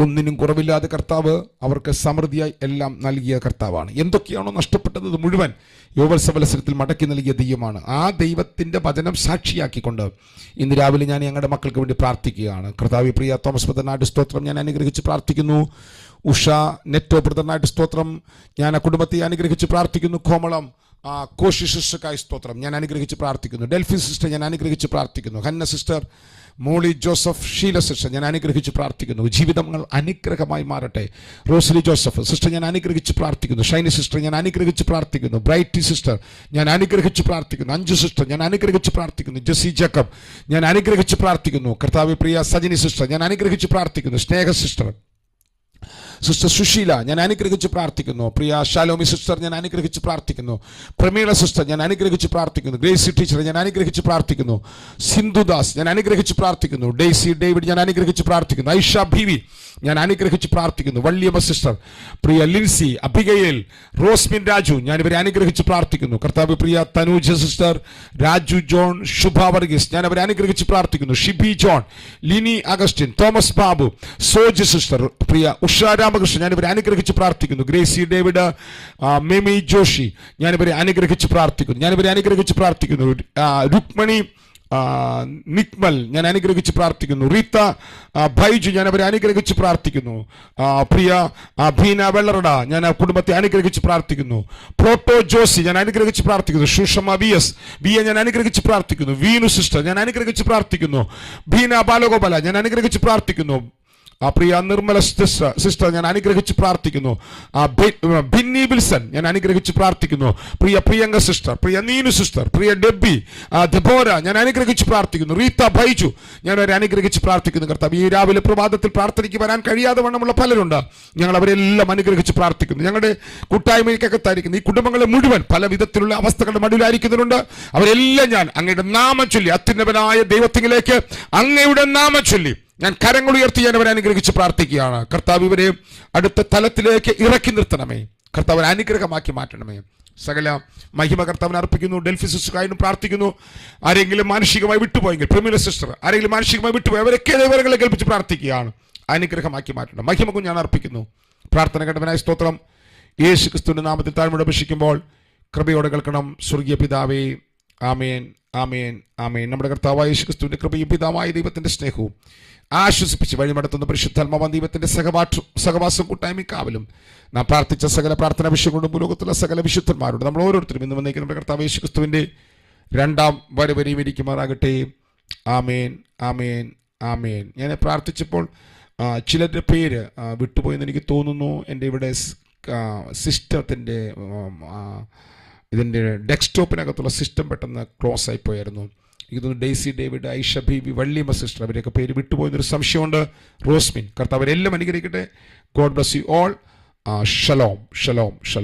ഒന്നിനും കുറവില്ലാതെ കർത്താവ് അവർക്ക് സമൃദ്ധിയായി എല്ലാം നൽകിയ കർത്താവാണ്. എന്തൊക്കെയാണോ നഷ്ടപ്പെട്ടത് മുഴുവൻ യോബേൽ സംവത്സരത്തിൽ മടക്കി നൽകിയ ദൈവമാണ്. ആ ദൈവത്തിൻ്റെ വചനം സാക്ഷിയാക്കിക്കൊണ്ട് ഇന്ന് രാവിലെ ഞാൻ ഞങ്ങളുടെ മക്കൾക്ക് വേണ്ടി പ്രാർത്ഥിക്കുകയാണ്. കർത്താവ് പ്രിയ തോമസ് പത്തനാട് സ്തോത്രം ഞാൻ അനുഗ്രഹിച്ച് പ്രാർത്ഥിക്കുന്നു. ഉഷ നെറ്റോ ബ്രദറിനായിട്ട് സ്തോത്രം. ഞാൻ ആ കുടുംബത്തെ അനുഗ്രഹിച്ച് പ്രാർത്ഥിക്കുന്നു. കോമളം കോശി സിസ്റ്റർക്കായി സ്തോത്രം, ഞാൻ അനുഗ്രഹിച്ച് പ്രാർത്ഥിക്കുന്നു. ഡെൽഫി സിസ്റ്റർ ഞാൻ അനുഗ്രഹിച്ച് പ്രാർത്ഥിക്കുന്നു. ഹന്ന സിസ്റ്റർ, മോളി ജോസഫ്, ഷീല സിസ്റ്റർ ഞാൻ അനുഗ്രഹിച്ച് പ്രാർത്ഥിക്കുന്നു. ജീവിതങ്ങൾ അനുഗ്രഹമായി മാറട്ടെ. റോസ്ലി ജോസഫ് സിസ്റ്റർ ഞാൻ അനുഗ്രഹിച്ച് പ്രാർത്ഥിക്കുന്നു. ഷൈനി സിസ്റ്റർ ഞാൻ അനുഗ്രഹിച്ച് പ്രാർത്ഥിക്കുന്നു. ബ്രൈറ്റി സിസ്റ്റർ ഞാൻ അനുഗ്രഹിച്ച് പ്രാർത്ഥിക്കുന്നു. അഞ്ചു സിസ്റ്റർ ഞാൻ അനുഗ്രഹിച്ച് പ്രാർത്ഥിക്കുന്നു. ജെസി ജേക്കബ് ഞാൻ അനുഗ്രഹിച്ച് പ്രാർത്ഥിക്കുന്നു. കർത്താവേ പ്രിയ സജിനി സിസ്റ്റർ ഞാൻ അനുഗ്രഹിച്ച് പ്രാർത്ഥിക്കുന്നു. സ്നേഹ സിസ്റ്റർ, സിസ്റ്റർ സുശീല ഞാൻ അനുഗ്രഹിച്ച് പ്രാർത്ഥിക്കുന്നു. പ്രിയ ഷാലോമി സിസ്റ്റർ ഞാൻ അനുഗ്രഹിച്ച് പ്രാർത്ഥിക്കുന്നു. പ്രമീള സിസ്റ്റർ ഞാൻ അനുഗ്രഹിച്ച് പ്രാർത്ഥിക്കുന്നു. ഗ്രേസി ടീച്ചർ ഞാൻ അനുഗ്രഹിച്ച് പ്രാർത്ഥിക്കുന്നു. സിന്ധുദാസ് ഞാൻ അനുഗ്രഹിച്ച് പ്രാർത്ഥിക്കുന്നു. ഡെയ്സി ഡേവിഡ് ഞാൻ അനുഗ്രഹിച്ച് പ്രാർത്ഥിക്കുന്നു. ഐഷ ബീവി ഞാൻ അനുഗ്രഹിച്ച് പ്രാർത്ഥിക്കുന്നു. വള്ളിയമ്മ സിസ്റ്റർ, പ്രിയ ലിൻസി, അബിഗയേൽ, റോസ്മിൻ രാജു ഞാൻ ഇവരെ അനുഗ്രഹിച്ച് പ്രാർത്ഥിക്കുന്നു. കർത്താവ് പ്രിയ തനൂജ സിസ്റ്റർ, രാജു ജോൺ, ശുഭ വർഗീസ് ഞാൻ അവരെ അനുഗ്രഹിച്ച് പ്രാർത്ഥിക്കുന്നു. Shibi John, Lini Augustine, Thomas Babu, Soji sister, പ്രിയ ഉഷ രാമകൃഷ്ണൻ ഞാൻ ഇവരെ അനുഗ്രഹിച്ച് പ്രാർത്ഥിക്കുന്നു. ഗ്രേസി ഡേവിഡ്, മെമി ജോഷി ഞാൻ ഇവരെ അനുഗ്രഹിച്ച് പ്രാർത്ഥിക്കുന്നു. രുക്മണി നിക്മൽ ഞാൻ അനുഗ്രഹിച്ച് പ്രാർത്ഥിക്കുന്നു. റീത്ത ബൈജു ഞാൻ അവരെ അനുഗ്രഹിച്ച് പ്രാർത്ഥിക്കുന്നു. പ്രിയ ഭീന വെള്ളറട ഞാൻ ആ കുടുംബത്തെ അനുഗ്രഹിച്ച് പ്രാർത്ഥിക്കുന്നു. പ്രോട്ടോ ജോസി ഞാൻ അനുഗ്രഹിച്ച് പ്രാർത്ഥിക്കുന്നു. സുഷമ വി എ ഞാൻ അനുഗ്രഹിച്ച് പ്രാർത്ഥിക്കുന്നു. വീണു സിസ്റ്റർ ഞാൻ അനുഗ്രഹിച്ച് പ്രാർത്ഥിക്കുന്നു. ഭീന ബാലഗോപാല ഞാൻ അനുഗ്രഹിച്ച് പ്രാർത്ഥിക്കുന്നു. പ്രിയ നിർമ്മല സിസ്റ്റർ ഞാൻ അനുഗ്രഹിച്ച് പ്രാർത്ഥിക്കുന്നു. ബിന്നി വിൽസൺ ഞാൻ അനുഗ്രഹിച്ച് പ്രാർത്ഥിക്കുന്നു. പ്രിയ പ്രിയങ്ക സിസ്റ്റർ, പ്രിയ നീനു സിസ്റ്റർ, പ്രിയ ഡെബി, ദബോര ഞാൻ അനുഗ്രഹിച്ച് പ്രാർത്ഥിക്കുന്നു. റീത്ത ബൈജു ഞാൻ അവരെ അനുഗ്രഹിച്ച് പ്രാർത്ഥിക്കുന്നു. കർത്താവ് ഈ രാവിലെ പ്രഭാതത്തിൽ പ്രാർത്ഥനയ്ക്ക് വരാൻ കഴിയാതെ വണ്ണമുള്ള പലരുണ്ട്. ഞങ്ങൾ അവരെല്ലാം അനുഗ്രഹിച്ച് പ്രാർത്ഥിക്കുന്നു. ഞങ്ങളുടെ കൂട്ടായ്മയ്ക്കകത്തായിരിക്കുന്നു ഈ കുടുംബങ്ങളെ മുഴുവൻ പല വിധത്തിലുള്ള അവസ്ഥകളുടെ മടിയിലായിരിക്കുന്നുണ്ട്. അവരെല്ലാം ഞാൻ അങ്ങയുടെ നാമം ചൊല്ലി, അത്യുന്നതനായ ദൈവത്തിലേക്ക് അങ്ങയുടെ നാമം ചൊല്ലി ഞാൻ കരങ്ങൾ ഉയർത്തി ഞാൻ അവരെ അനുഗ്രഹിച്ച് പ്രാർത്ഥിക്കുകയാണ്. കർത്താവ് ഇവരെ അടുത്ത തലത്തിലേക്ക് ഇറക്കി നിർത്തണമേ. കർത്താവ് അനുഗ്രഹമാക്കി മാറ്റണമേ. സകല മഹിമ കർത്താവിനെ അർപ്പിക്കുന്നു. ഡെൽഫി സിസ്റ്ററായും പ്രാർത്ഥിക്കുന്നു. ആരെങ്കിലും മാനസികമായി വിട്ടുപോയെങ്കിൽ, പ്രമീല സിസ്റ്റർ ആരെങ്കിലും മാനസികമായി വിട്ടുപോയി അവരൊക്കെ വിവരങ്ങളെ കേൾപ്പിച്ച് പ്രാർത്ഥിക്കുകയാണ്. അനുഗ്രഹമാക്കി മാറ്റണം. മഹിമക്കും ഞാൻ അർപ്പിക്കുന്നു. പ്രാർത്ഥന കേട്ടവനായ സ്തോത്രം. യേശു ക്രിസ്തുവിന്റെ നാമത്തിൽ താഴ്മയോടെ അപേക്ഷിക്കുമ്പോൾ കൃപയോടെ കേൾക്കണം. സ്വർഗീയ പിതാവേ, ആമേൻ, ആമേൻ, ആമേൻ. നമ്മുടെ കർത്താവായ യേശു ക്രിസ്തുവിന്റെ കൃപയും പിതാവായ ദൈവത്തിന്റെ സ്നേഹവും ആശ്വസിപ്പിച്ച് വഴിമടത്തുന്ന പരിശുദ്ധാത്മാവാൻ ദൈവത്തിന്റെ സഹവാസം കൂട്ടായ്മ കാവലും നാം പ്രാർത്ഥിച്ച സകല പ്രാർത്ഥന വിഷയങ്ങളും ഭൂലോകത്തുള്ള സകല വിശുദ്ധന്മാരോട് നമ്മൾ ഓരോരുത്തരും ഇന്ന് വന്നേക്കും നമ്മുടെ കർത്താവ് യേശു ക്രിസ്തുവിന്റെ രണ്ടാം വരവരെയും ഇരിക്കുമാറാകട്ടെ. ആമേൻ, ആമേൻ, ആമേൻ. ഞാൻ പ്രാർത്ഥിച്ചപ്പോൾ ചിലരുടെ പേര് വിട്ടുപോയെന്ന് എനിക്ക് തോന്നുന്നു. എൻ്റെ ഇവിടെ സിസ്റ്റത്തിൻ്റെ ഇതിൻ്റെ ഡെസ്ക്ടോപ്പിനകത്തുള്ള സിസ്റ്റം പെട്ടെന്ന് ക്ലോസ് ആയിപ്പോയായിരുന്നു. ഇതൊന്ന് ഡെയ്സി ഡേവിഡ്, ഐഷ ബീബി, വള്ളിയമ്മ സിസ്റ്റർ അവരെയൊക്കെ പേര് വിട്ടുപോയെന്നൊരു സംശയമുണ്ട്. റോസ്മിൻ, കർത്താവ് അവരെല്ലാം അനുഗ്രഹിക്കട്ടെ. God bless you all. Shalom, Shalom, Shalom.